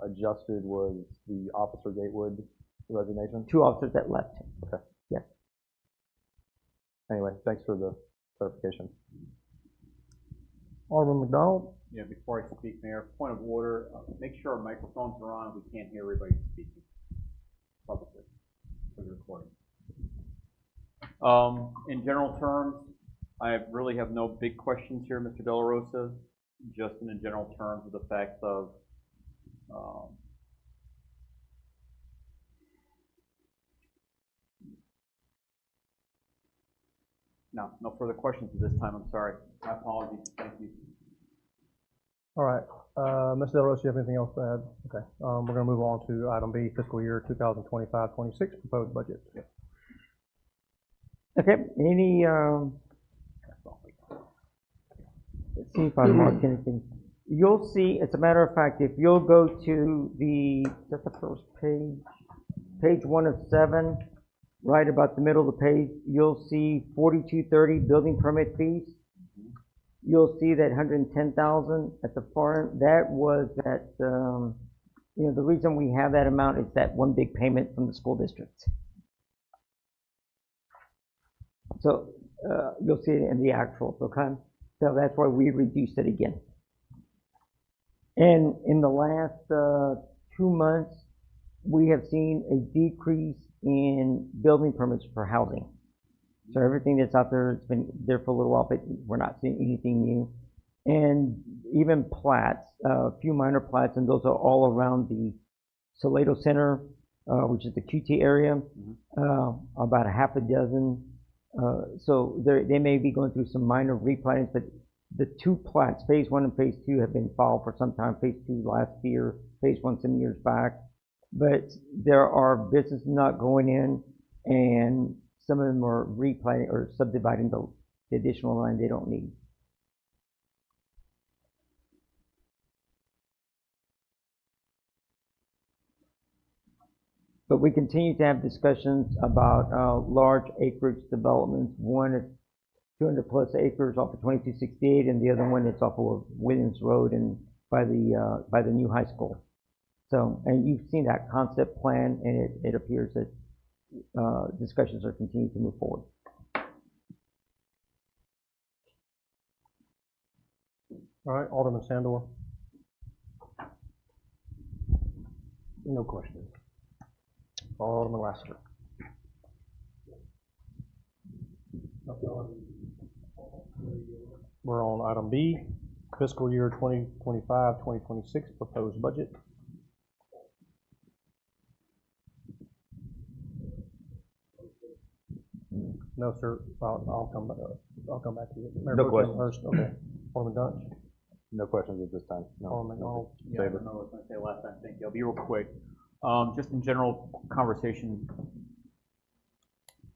adjusted was the Officer Gatewood resignation? 2 officers that left. Okay. Yes. Anyway, thanks for the clarification. Alderman McDonald? Yeah, before I speak, Mayor, point of order, make sure our microphones are on. We can't hear everybody speaking publicly for the recording. In general terms, I really have no big questions here, Mr. De La Rosa, just in the general terms of the fact of no further questions at this time. I'm sorry. My apologies. Thank you. All right. Mr. Del Rosa, you have anything else to add? Okay. We're going to move on to item B, fiscal year 2025-26, proposed budget. Okay, any, let's see if I marked anything. You'll see, as a matter of fact, if you'll go to that's the first page, page 1 of 7, right about the middle of the page, you'll see 4230 building permit fees. You'll see that 110,000 at the far end. That was that, you know, the reason we have that amount is that one big payment from the school district. So you'll see it in the actuals, okay? So that's why we reduced it again. And in the last 2 months, we have seen a decrease in building permits for housing. So everything that's out there has been there for a little while, but we're not seeing anything new. And even plats, a few minor plats, and those are all around the Salado Center, which is the QT area, about a half a dozen. So they may be going through some minor replannings, but the 2 plats, phase 1 and phase 2, have been filed for some time. Phase 2 last year, phase 1 some years back. But there are businesses not going in, and some of them are replanting or subdividing the additional land they don't need. But we continue to have discussions about large acreage developments. One is 200 plus acres off of 2268, and the other one is off of Williams Road and by the new high school. So, and you've seen that concept plan, and it appears that discussions are continuing to move forward. All right, Alderman Sandor. No questions. Alderman Lassiter. We're on item B, fiscal year 2025-2026 proposed budget. No, sir. I'll come back to you. Mayor No Pro Tem questions. Hurst, okay. Alderman Dunch. No questions at this time. No. Alderman McDonald? Yeah, I don't know what I was gonna say last time, thank you. I'll be real quick. Just in general conversation,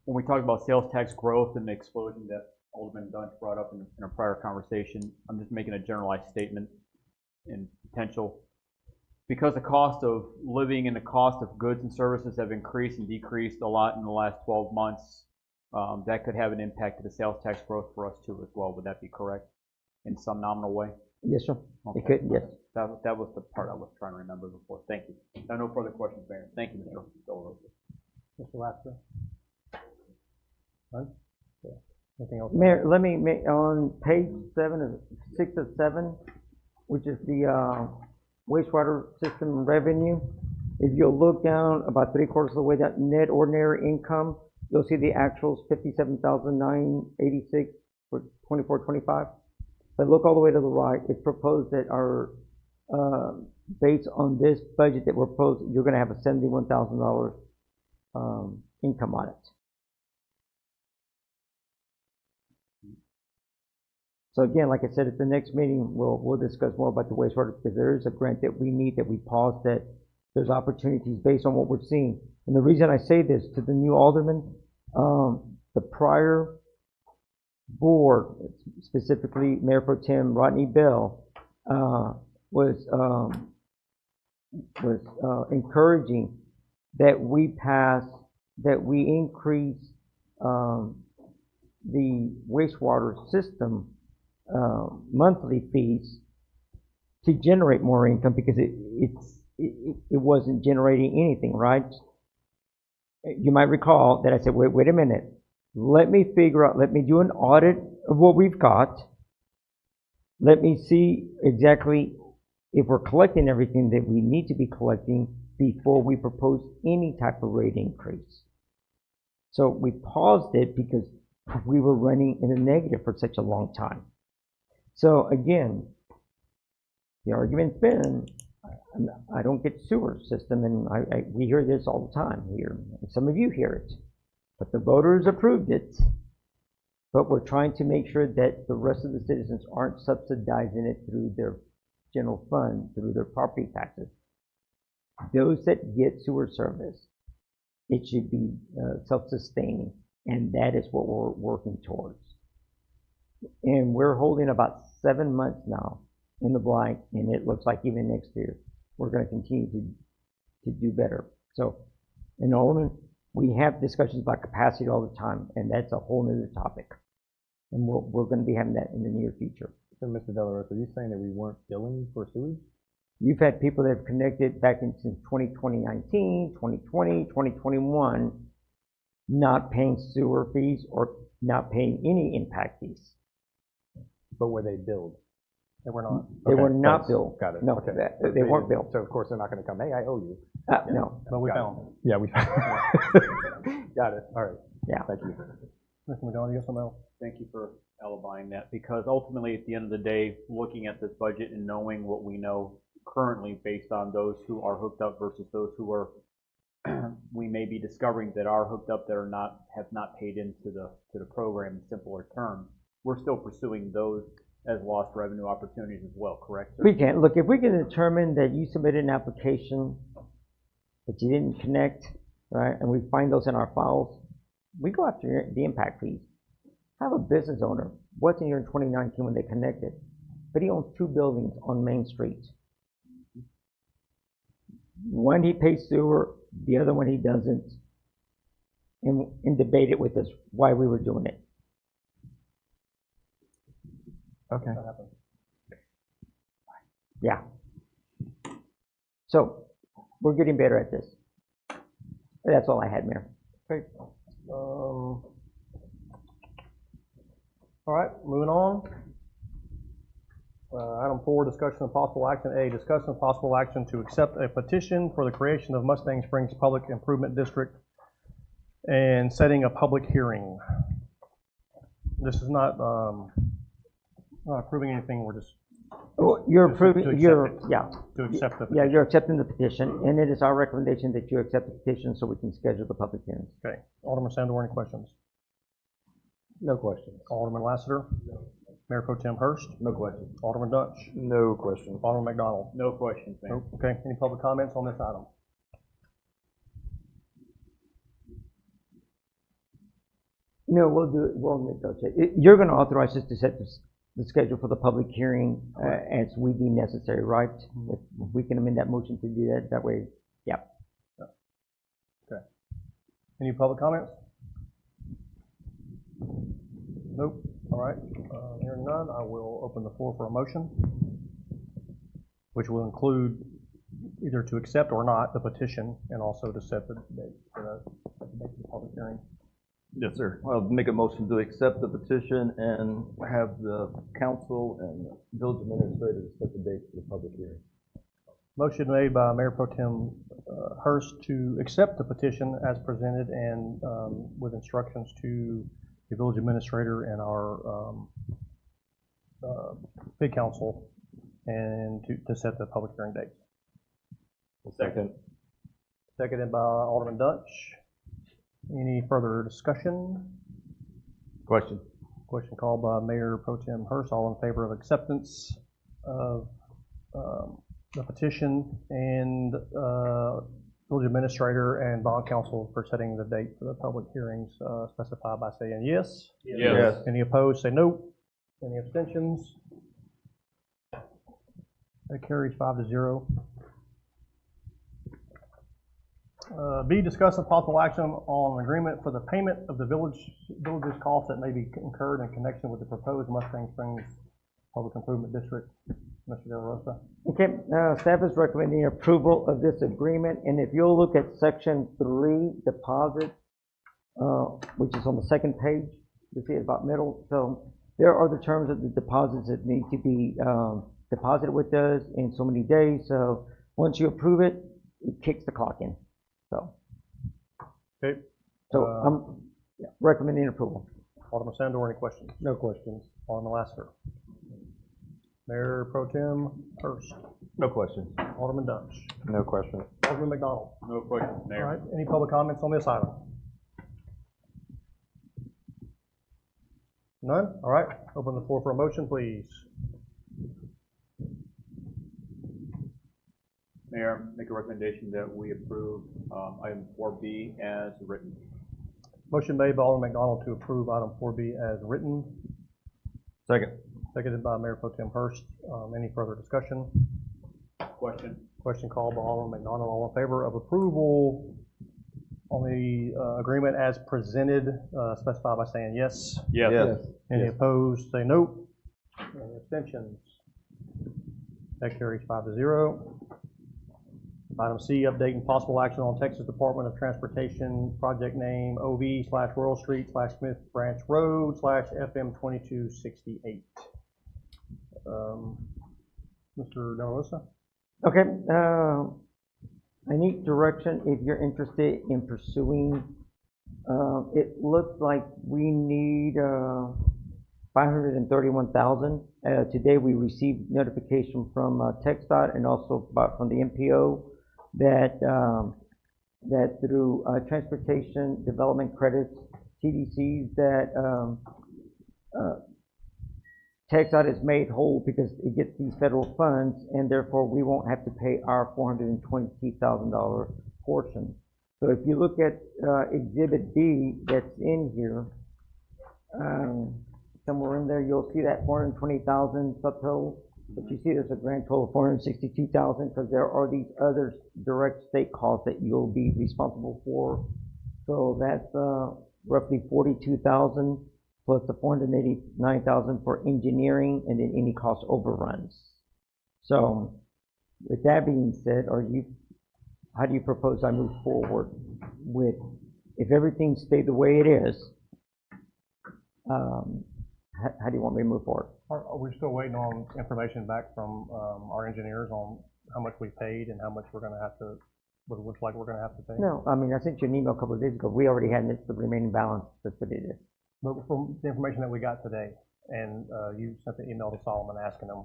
when we talked about sales tax growth and the explosion that Alderman Dunn brought up in a prior conversation, I'm just making a generalized statement in potential. Because the cost of living and the cost of goods and services have increased and decreased a lot in the last 12 months, that could have an impact to the sales tax growth for us too as well. Would that be correct? In some nominal way? Yes, sir. Okay. It could, yes. That was the part I was trying to remember before. Thank you. No further questions, Mayor. Thank you, Mr. Dolan. Mr. Lassiter? None? Okay. Anything else? Mayor, let me make, on page 6 of 7, which is the wastewater system revenue, if you'll look down about 3/4 of the way down, net ordinary income, you'll see the actuals 57,986 for 24-25. But look all the way to the right. It's proposed that our based on this budget that we're proposing, you're going to have a $71,000 income on it. So again, like I said, at the next meeting, we'll discuss more about the wastewater, because there is a grant that we need that we paused, that there's opportunities based on what we're seeing. And the reason I say this to the new alderman, the prior board, specifically Mayor Pro Tem Rodney Bell, was encouraging that we increase the wastewater system monthly fees to generate more income, because it wasn't generating anything, right? You might recall that I said, wait a minute, let me do an audit of what we've got. Let me see exactly if we're collecting everything that we need to be collecting before we propose any type of rate increase. So we paused it because we were running in a negative for such a long time. So again, the argument's been, I don't get sewer system, and we hear this all the time here. Some of you hear it, but the voters approved it. But we're trying to make sure that the rest of the citizens aren't subsidizing it through their general fund, through their property taxes. Those that get sewer service, it should be self-sustaining, and that is what we're working towards. And we're holding about 7 months now in the blank, and it looks like even next year we're going to continue to do better. So, in Alderman, we have discussions about capacity all the time, and that's a whole nother topic. And we're going to be having that in the near future. So, Mr. Delarosa, are you saying that we weren't billing for sewage? You've had people that have connected back in since 2019, 2020, 2021, not paying sewer fees or not paying any impact fees. But were they billed? They were not. They Okay, were not thanks. billed. Got it. No, Okay. they weren't billed. So of course they're not going to come, hey, I owe you. No. But we Got found them. Yeah, we found Got it. All right. Yeah. Thank you. Mr. McDonald, you got something else? Thank you for alibying that, because ultimately, at the end of the day, looking at this budget and knowing what we know currently based on those who are hooked up versus those who are, we may be discovering that are hooked up that are not, have not paid into the program in simpler terms. We're still pursuing those as lost revenue opportunities as well, correct, sir? We can. Look, if we can determine that you submitted an application that you didn't connect, right, and we find those in our files, we go after the impact fees. Have a business owner, wasn't here in 2019 when they connected, but he owns 2 buildings on Main Street. One he pays sewer, the other one he doesn't, and debate it with us why we were doing it. Okay. Yeah. So, we're getting better at this. That's all I had, Mayor. Okay. All right, moving on. Item 4, discussion of possible action. A, discussion of possible action to accept a petition for the creation of Mustang Springs Public Improvement District and setting a public hearing. This is not approving anything, we're just You're to approving, accept you're, it. yeah. to accept the Yeah, you're accepting the petition, and it is our recommendation that you accept the petition so we can schedule the public hearings. Okay. Alderman Sandor, any questions? No questions. Alderman Lassiter? Mayor Pro Tem Hurst, No question. Alderman Dutch, No question. Alderman McDonald. No questions, Mayor. Nope. Okay, any public comments on this item? No, we'll do it, we'll negotiate. You're gonna authorize us to set the schedule for the public hearing, as we deem necessary, right? If we can amend that motion to do that way, yeah. Any public comments? Nope. All right. Hearing none, I will open the floor for a motion, which will include either to accept or not the petition and also to set the date for the public hearing. Yes, sir. I'll make a motion to accept the petition and have the council and village administrator set the date for the public hearing. Motion made by Mayor Pro Tem Hurst to accept the petition as presented and with instructions to the village administrator and our big council and to set the public hearing date. Second. Seconded by Alderman Dutch. Any further discussion? Question. Question called by Mayor Pro Tem Hurst. All in favor of acceptance of the petition and village administrator and bond council for setting the date for the public hearings specified by saying yes. Yes. Any opposed, say no. Any abstentions? That carries 5-0. B, discuss a possible action on an agreement for the payment of the village's costs that may be incurred in connection with the proposed Mustang Springs Public Improvement District. Mr. De La Rosa. Okay, staff is recommending approval of this agreement, and if you'll look at section 3, deposit, which is on the second page, you see it about middle, so there are the terms of the deposits that need to be deposited with us in so many days, so once you approve it, it kicks the clock in, so. Okay. So I'm recommending approval. Alderman Sandor, any questions? No questions. Alderman Lassiter. Mayor Pro Tem Hurst. No questions. Alderman Dutch. No questions. Alderman McDonald. No questions, All Mayor. right, any public comments on this item? None? All right, open the floor for a motion, please. Mayor, make a recommendation that we approve item 4B as written. Motion made by Alderman McDonald to approve item 4B as written, Second. seconded by Mayor Pro Tem Hurst. Any further discussion? Question? Question called by Alderman McDonald. All in favor of approval on the agreement as presented, specify by saying yes. Yes. Yes. Any opposed, say no. Any abstentions? That carries 5-0. Item C, updating possible action on Texas Department of Transportation project name OV/Rural Street/Smith Branch Road/FM 2268. Mr. De La Rosa? Okay, I need direction if you're interested in pursuing, it looks like we need, 531,000. Today we received notification from, TxDOT and also from the MPO that, that through, transportation development credits, TDCs, that, TxDOT is made whole because it gets these federal funds, and therefore we won't have to pay our $422,000 portion. So if you look at Exhibit B that's in here, somewhere in there you'll see that 420,000 subtotal, but you see there's a grand total of 462,000 because there are these other direct state costs that you'll be responsible for. So that's roughly 42,000. Plus the 489,000 for engineering and then any cost overruns. So with that being said, how do you propose I move forward with, if everything stayed the way it is, how do you want me to move forward? Are we still waiting on information back from our engineers on how much we paid and how much we're gonna have to, what it looks like we're gonna have to pay? No, I mean, I sent you an email a couple of days ago. We already had the remaining balance, that's what it is. But from the information that we got today, and you sent the email to Solomon asking him,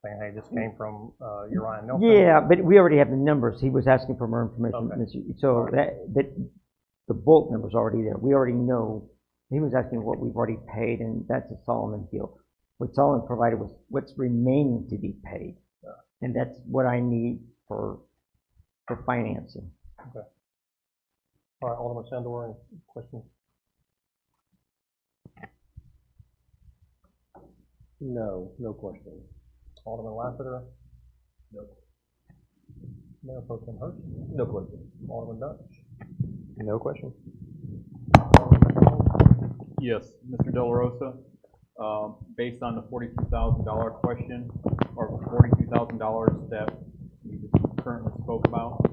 saying, hey, this came from Uriah Nelson. Yeah, but we already have the numbers. He was asking for more information. Okay. So that the bulk number's already there. We already know. He was asking what we've already paid, and that's a Solomon deal. What Solomon provided was what's remaining to be paid. And that's what I need for financing. All right, Alderman Sandor, any questions? No, no questions. Alderman Lassiter? No. Mayor Pro Tem Hurst? No question. Alderman Dutch? No question? Yes, Mr. De La Rosa, based on the $42,000 question, or $42,000 that we just currently spoke about.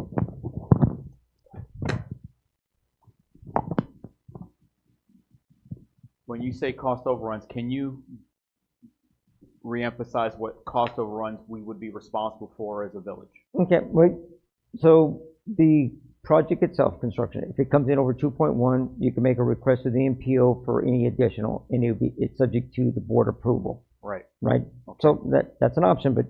When you say cost overruns, can you reemphasize what cost overruns we would be responsible for as a village? Okay, wait. So the project itself, construction, if it comes in over 2.1, you can make a request to the MPO for any additional, and it's subject to the board approval, Right. right? Okay. So that's an option, but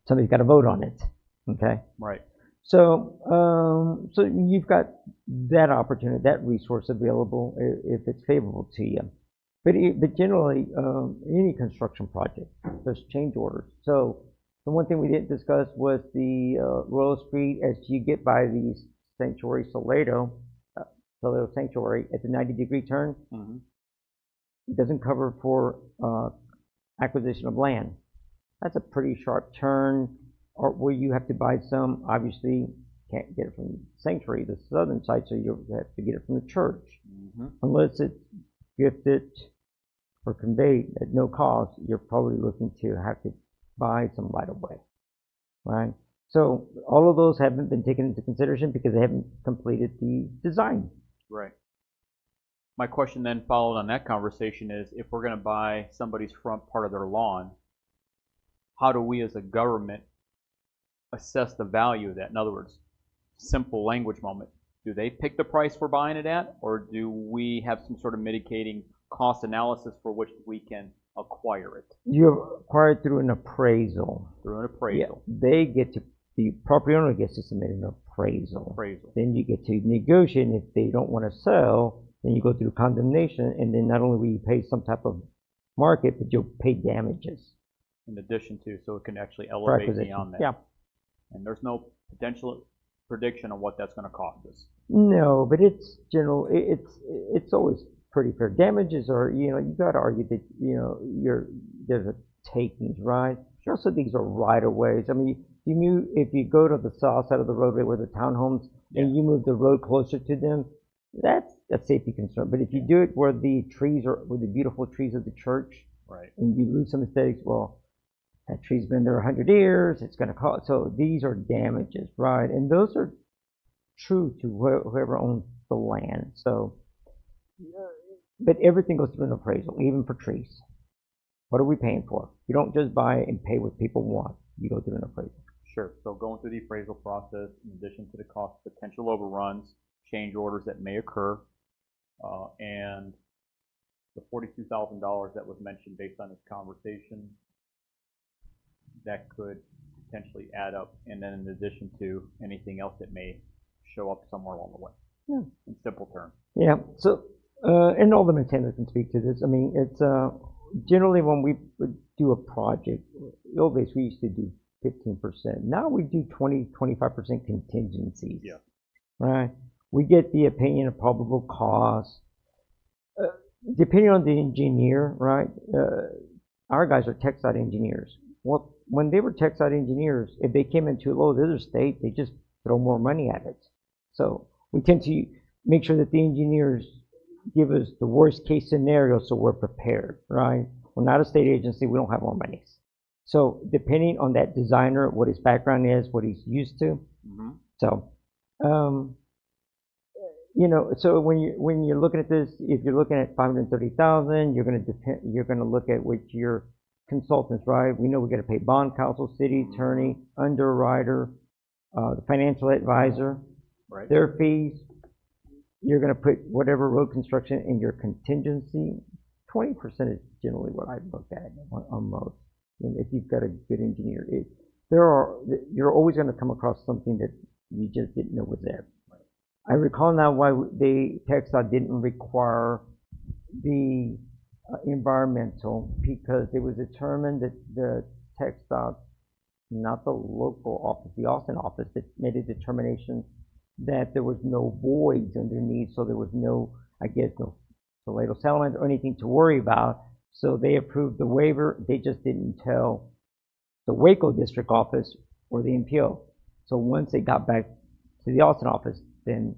somebody's got to vote on it, okay? Right. So, so you've got that opportunity, that resource available if it's favorable to you. But generally, any construction project, there's change orders. So the one thing we didn't discuss was the Royal Street as you get by the Sanctuary Salado Sanctuary at the 90-degree turn. Mm-hmm. It doesn't cover for acquisition of land. That's a pretty sharp turn, or where you have to buy some. Obviously, can't get it from the sanctuary, the southern side, so you have to get it from the church. Mm-hmm. Unless it's gifted or conveyed at no cost, you're probably looking to have to buy some right of way, right? So all of those haven't been taken into consideration because they haven't completed the design. Right. My question then followed on that conversation is, if we're going to buy somebody's front part of their lawn, how do we as a government assess the value of that? In other words, simple language moment. Do they pick the price we're buying it at, or do we have some sort of mitigating cost analysis for which we can acquire it? You acquire it through an appraisal. Through an appraisal. Yeah, they get to, the property owner gets to submit an appraisal. Appraisal. Then you get to negotiate, and if they don't want to sell, then you go through condemnation, and then not only will you pay some type of market, but you'll pay damages. In addition to, so it can actually for elevate acquisition. beyond that. Yeah. And there's no potential prediction of what that's going to cost us. No, but it's general. It's always pretty fair. Damages are, you got to argue that there's a takings, right? Also, these are right of ways. I mean, if you go to the south side of the roadway where the townhomes, and you move the road closer to them, that's a safety concern. But if you do it where the beautiful trees of the church, right, and you lose some aesthetics, well, that tree's been there 100 years. It's going to cost. So these are damages, right? And those are true to whoever owns the land. So, but everything goes through an appraisal, even for trees. What are we paying for? You don't just buy and pay what people want. You go through an appraisal. Sure. So going through the appraisal process, in addition to the cost of potential overruns, change orders that may occur, and the $42,000 that was mentioned based on this conversation, that could potentially add up, and then in addition to anything else that may show up somewhere along the way. Yeah. In simple terms. Yeah. So, and Alderman Taylor can speak to this. I mean, it's generally when we would do a project, the old days we used to do 15%. Now we do 20-25% contingencies. Yeah. Right. We get the opinion of probable cost. Depending on the engineer, right? Our guys are tech site engineers. Well, when they were tech site engineers, if they came in too low, the other state, they just throw more money at it. So we tend to make sure that the engineers give us the worst case scenario so we're prepared, right? We're not a state agency, we don't have more monies. So depending on that designer, what his background is, what he's used to. Mm-hmm. So, so when you're looking at this, if you're looking at 530,000, you're going to look at what your consultants, right? We know we got to pay bond counsel, city attorney, underwriter, the financial advisor, right, their fees. You're going to put whatever road construction in your contingency. 20% is generally what I look at on most. And if you've got a good engineer, you're always going to come across something that you just didn't know was there. I recall now why TxDOT didn't require the environmental, because it was determined that the tech stop, not the local office, the Austin office, that made a determination that there was no voids underneath, so there was no, I guess, no Salado settlement or anything to worry about. So they approved the waiver. They just didn't tell the Waco district office or the MPO. So once they got back to the Austin office, then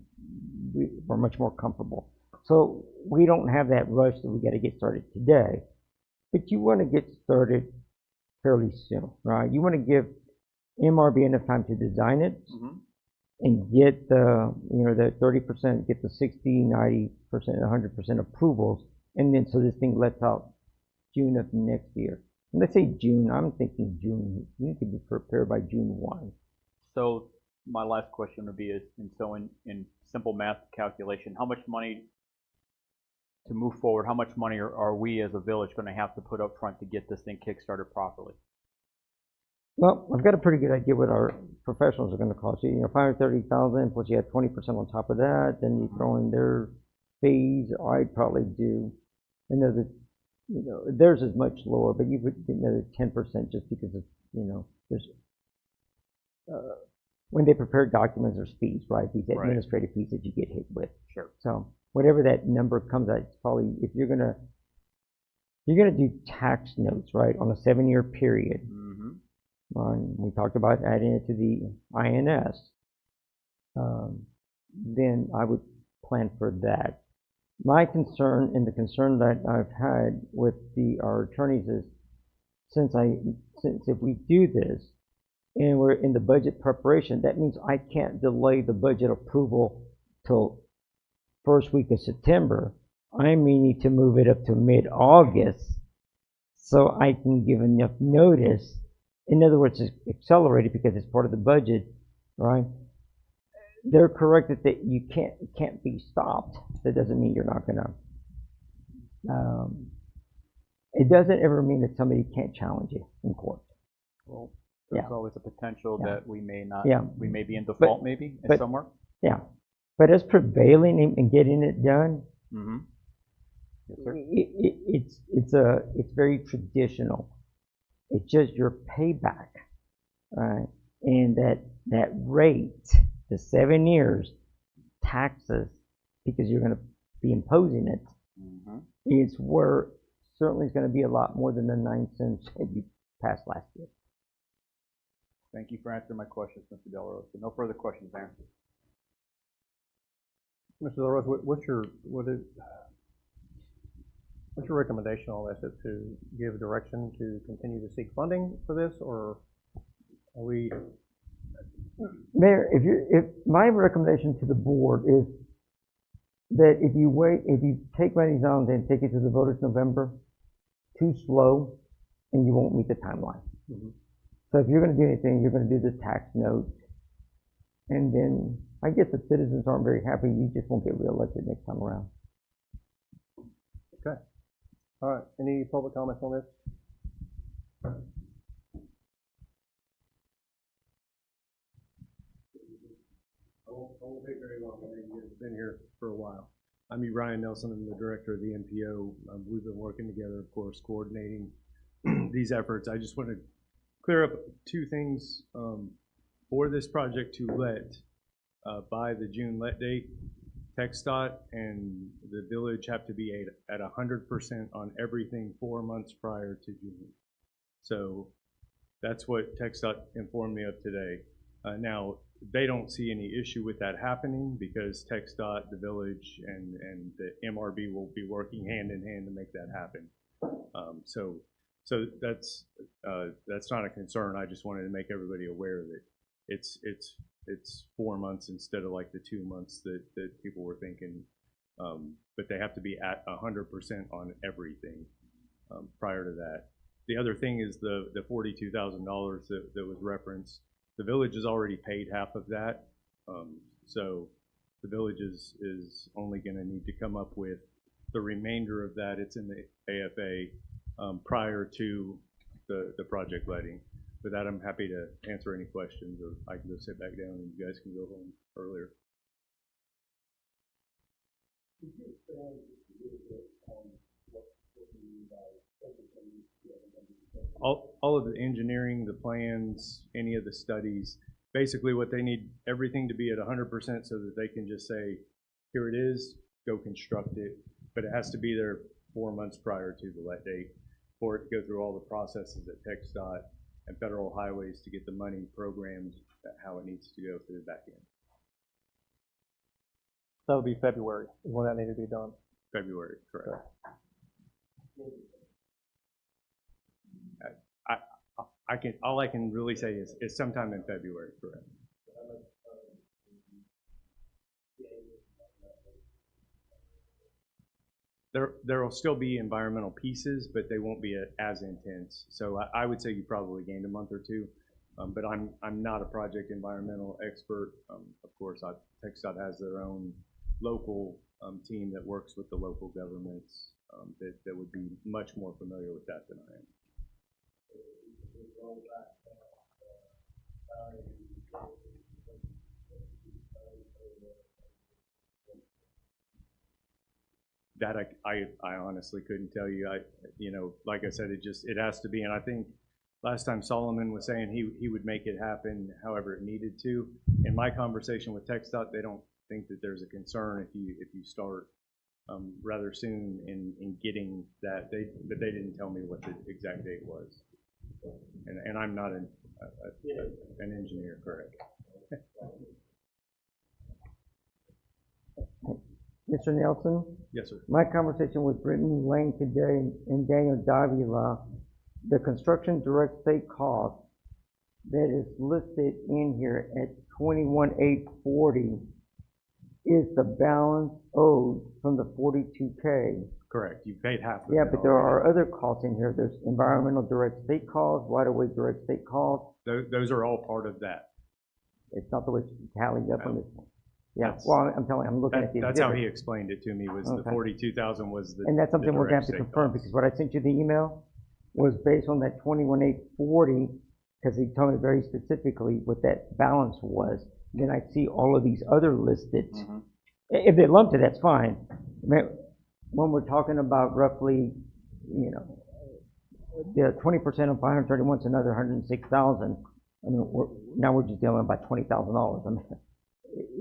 we were much more comfortable. So we don't have that rush that we got to get started today, but you want to get started fairly soon, right? You want to give MRB enough time to design it and get the, you know, the 30%, get the 60, 90%, 100% approvals, and then so this thing lets out June of next year. And let's say June, I'm thinking June. You need to be prepared by June 1. So my last question would be is, and so in simple math calculation, how much money to move forward, how much money are we as a village going to have to put up front to get this thing kick-started properly? Well, I've got a pretty good idea what our professionals are going to cost you. You know, $530,000 plus you add 20% on top of that. Then you throw in their fees. I'd probably do another. You know, theirs is much lower, but you would get another 10% just because of, you know, there's when they prepare documents, there's fees, right? These administrative fees that you get hit with. Sure. So whatever that number comes out, it's probably, if you're gonna do tax notes, right, on a 7-year period. We talked about adding it to the INS. Then I would plan for that. My concern, and the concern that I've had with our attorneys, is since if we do this and we're in the budget preparation, that means I can't delay the budget approval till first week of September. I may need to move it up to mid-August so I can give enough notice. In other words, it's accelerated because it's part of the budget, right? They're correct that you can't be stopped. That doesn't mean you're not gonna. It doesn't ever mean that somebody can't challenge you in court. Well, there's always a potential that we may not. We may be in default, maybe somewhere. Yeah, but as prevailing and getting it done, yes, sir. It's very traditional. It's just your payback, right? And that rate, the 7 years taxes, because you're going to be imposing it, it's where certainly is going to be a lot more than the 9 cents that you passed last year. Thank you for answering my questions, Mr. Del Rosa. No further questions, Aaron. Mr. Del Rosa, what's your recommendation on this? Is to give direction to continue to seek funding for this, or are we? Mayor, if my recommendation to the board is that if you take money down and take it to the voters in November, too slow, and you won't meet the timeline. So if you're going to do anything, you're going to do the tax note, and then I guess if citizens aren't very happy, you just won't get reelected next time around. Okay. All right. Any public comments on this? I won't take very long. I mean, you've been here for a while. I'm Ryan Nelson. I'm the director of the MPO. We've been working together, of course, coordinating these efforts. I just want to clear up 2 things for this project to let by the June let date. TxDOT and the village have to be at 100% on everything 4 months prior to June. So that's what TxDOT informed me of today. Now, they don't see any issue with that happening because TxDOT, the village, and the MRB will be working hand in hand to make that happen. So that's not a concern. I just wanted to make everybody aware that it's 4 months instead of like the 2 months that people were thinking. But they have to be at 100% on everything prior to that. The other thing is the $42,000 that was referenced. The village has already paid half of that. So the village is only going to need to come up with the remainder of that. It's in the AFA prior to the project letting. With that, I'm happy to answer any questions, or I can go sit back down and you guys can go home earlier. Could you expand just a little bit on what we all of the engineering, the plans, any of the studies, basically what they need, everything to be at 100% so that they can just say, here it is, go construct it. But it has to be there 4 months prior to the let date for it to go through all the processes at TxDOT and Federal Highways to get the money programmed how it needs to go through the back end. That would be February, is when that needed to be done. February, correct. All I can really say is sometime in February, correct. There will still be environmental pieces, but they won't be as intense. So I would say you probably gained a month or two, but I'm not a project environmental expert. Of course, TxDOT has their own local team that works with the local governments that would be much more familiar with that than I am. That I honestly couldn't tell you. Like I said, it has to be. And I think last time Solomon was saying he would make it happen however it needed to. In my conversation with TxDOT, they don't think that there's a concern if you start rather soon in getting that. But they didn't tell me what the exact date was. And I'm not an engineer, correct? Mr. Nelson? Yes, sir. My conversation with Brittany Lane today and Daniel Davila, the construction direct state cost that is listed in here at 21,840 is the balance owed from the 42K. Correct. You paid half of it. Yeah, but there already. are other costs in here. There's environmental direct state costs, right-of-way direct state costs. Those are all part of that. It's not the way it's tallied up on this one. Yeah, That's- well, I'm looking at the That's how exhibit. he explained it to me, was Okay. the 42,000 was the. And that's something the we're gonna direct have to state confirm, cost. because what I sent you the email was based on that 21,840, because he told me very specifically what that balance was. Then I see all of these other listed. Mhm. If they lumped it, that's fine. When we're talking about roughly, the 20% of 531 is another 106,000. I mean, now we're just dealing about $20,000. I mean,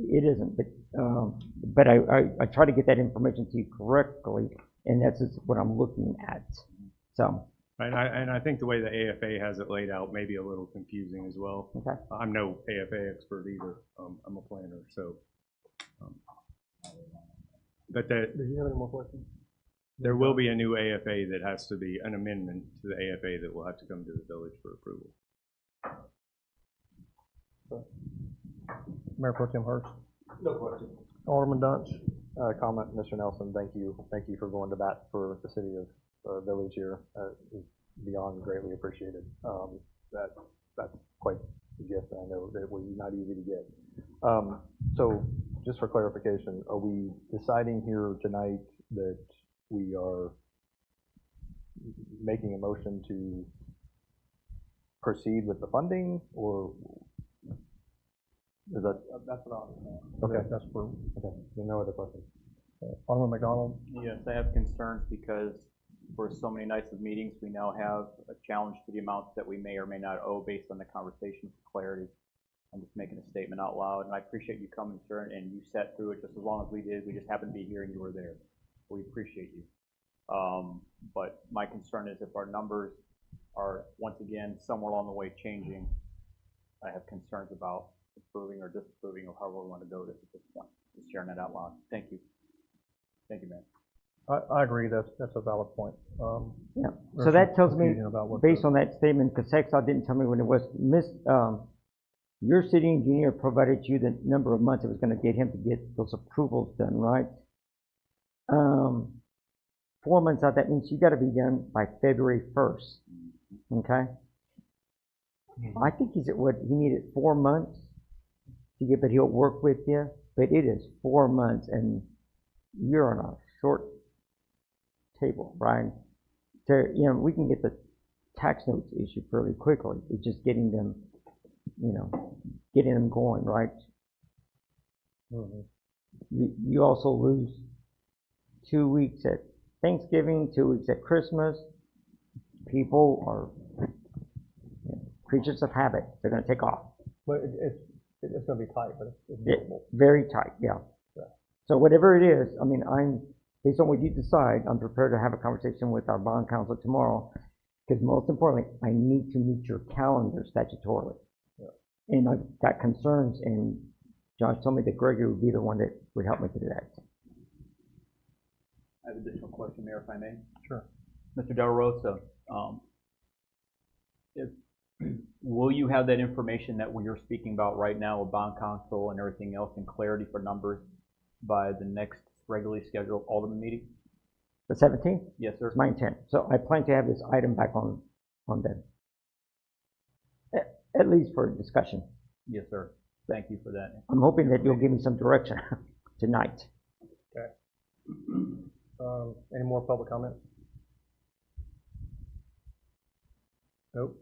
it isn't, but I try to get that information to you correctly, and that's just what I'm looking at. So, And I think the way the AFA has it laid out may be a little confusing as well. okay. I'm no AFA expert either. I'm a planner, so. But Did you have any more questions? there will be a new AFA that has to be an amendment to the AFA that will have to come to the village for approval. Mayor Pro Tem Hurst. No question. Alderman Dunch. Comment, Mr. Nelson, thank you for going to bat for the city of Village here. Is beyond greatly appreciated. That's quite a gift. I know that it was not easy to get. So just for clarification, are we deciding here tonight that we are making a motion to proceed with the funding, or is that? That's what I was. Okay. That's for, Okay, there are no other questions. Alderman McDonald. Yes, I have concerns because for so many nights of meetings, we now have a challenge to the amounts that we may or may not owe based on the conversation for clarity. I'm just making a statement out loud, and I appreciate you coming, sir, and you sat through it just as long as we did. We just happened to be here and you were there. We appreciate you. But my concern is if our numbers are, once again, somewhere along the way changing, I have concerns about approving or disapproving, or however we want to go this at this point. Just sharing that out loud. Thank you. Thank you, man. I agree, that's a valid point. Yeah, There's so that some tells me, confusion about what based the- on that statement, because TxDOT didn't tell me when it was, your city engineer provided you the number of months it was gonna get him to get those approvals done, right? 4 months out, that means you gotta be done by February 1st, okay? I think he said, he needed 4 months to get, but he'll work with you, but it is 4 months, and you're on a short table, Brian. So, we can get the tax notes issued fairly quickly. It's just getting them, getting them going, right? You also lose 2 weeks at Thanksgiving, 2 weeks at Christmas. People are creatures of habit, they're gonna take off. But it's gonna be tight, but it's Yeah, doable. very tight, yeah. So whatever it is, I mean, based on what you decide, I'm prepared to have a conversation with our bond counsel tomorrow, because most importantly, I need to meet your calendar statutorily. And I've got concerns, and Josh told me that Gregory would be the one that would help me to do that. I have an additional question, Mayor, if I may. Sure. Mr. Del Rosa, will you have that information that you're speaking about right now with bond counsel and everything else in clarity for numbers by the next regularly scheduled Alderman meeting? The 17th? Yes, sir. That's my intent. So I plan to have this item back on them. At least for discussion. Yes, sir. Thank you for that. I'm hoping that you'll give me some direction tonight. Okay. Any more public comments? Nope.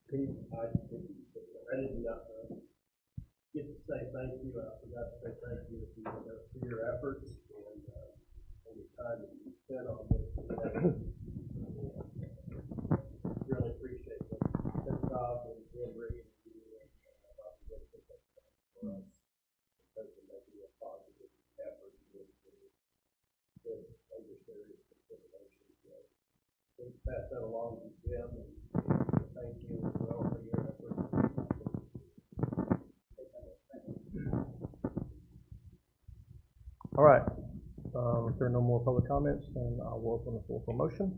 Pete, I didn't get to say thank you. I forgot to say thank you for your efforts and the time that you spent on this. Really appreciate it. Good job and good reading. For us, making a positive effort to under serious consideration. Please pass that along to Jim, and thank you as well for your efforts. All right. If there are no more public comments, then I will open the floor for motion.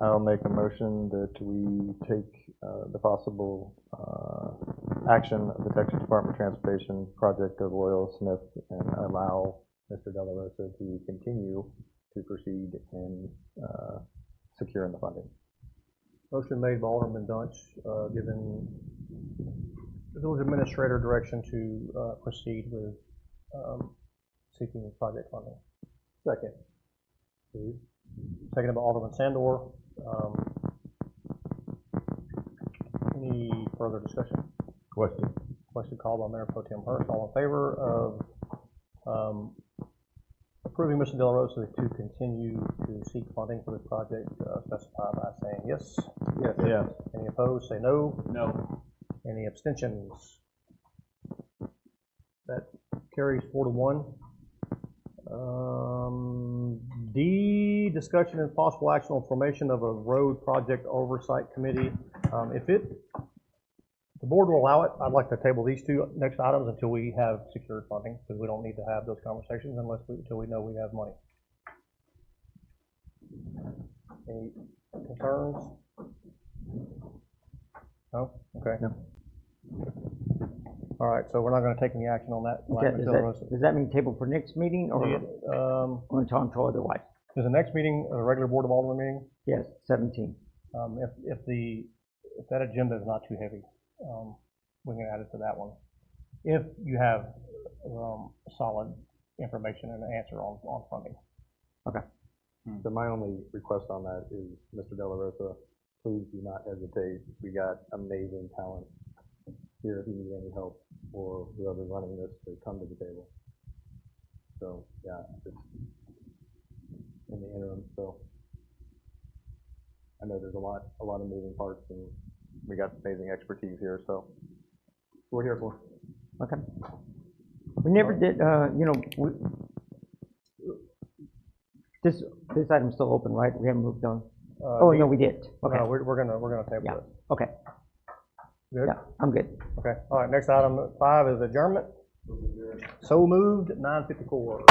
I'll make a motion that we take the possible action of the Texas Department of Transportation project of Loyal Smith and allow Mr. De La Rosa to continue to proceed in securing the funding. Motion made by Alderman Dunch, giving the village administrator direction to proceed with seeking project funding. Second. Seconded by Alderman Sandor. Any further discussion? Question. Question called by Mayor Pro Tem Hurst. All in favor of approving Mr. De La Rosa to continue to seek funding for this project, specify by saying yes. Yes. Yes. Any opposed, say no. No. Any abstentions? That carries 4-1. D, discussion and possible action on formation of a road project oversight committee. If the board will allow it, I'd like to table these two next items until we have secured funding, because we don't need to have those conversations until we know we have money. Any concerns? No? Okay. No. All right, so we're not going to take any action on that. Does that mean table for next meeting or until otherwise? Is the next meeting a regular Board of Aldermen meeting? Yes, 17. If that agenda is not too heavy, we can add it to that one. If you have solid information and an answer on funding. Okay. So my only request on that is, Mr. De La Rosa, please do not hesitate. We got amazing talent here if you need any help, or whoever's running this to come to the table. So yeah, it's in the interim. So I know there's a lot of moving parts, and we got amazing expertise here. So we're here for. Okay. We never did. This item's still open, right? We haven't moved on. No, we did. Okay. No, we're gonna table Yeah. it. Okay. Good. Yeah, I'm good. Okay. All right. Next item 5 is adjournment. So moved. 9:54.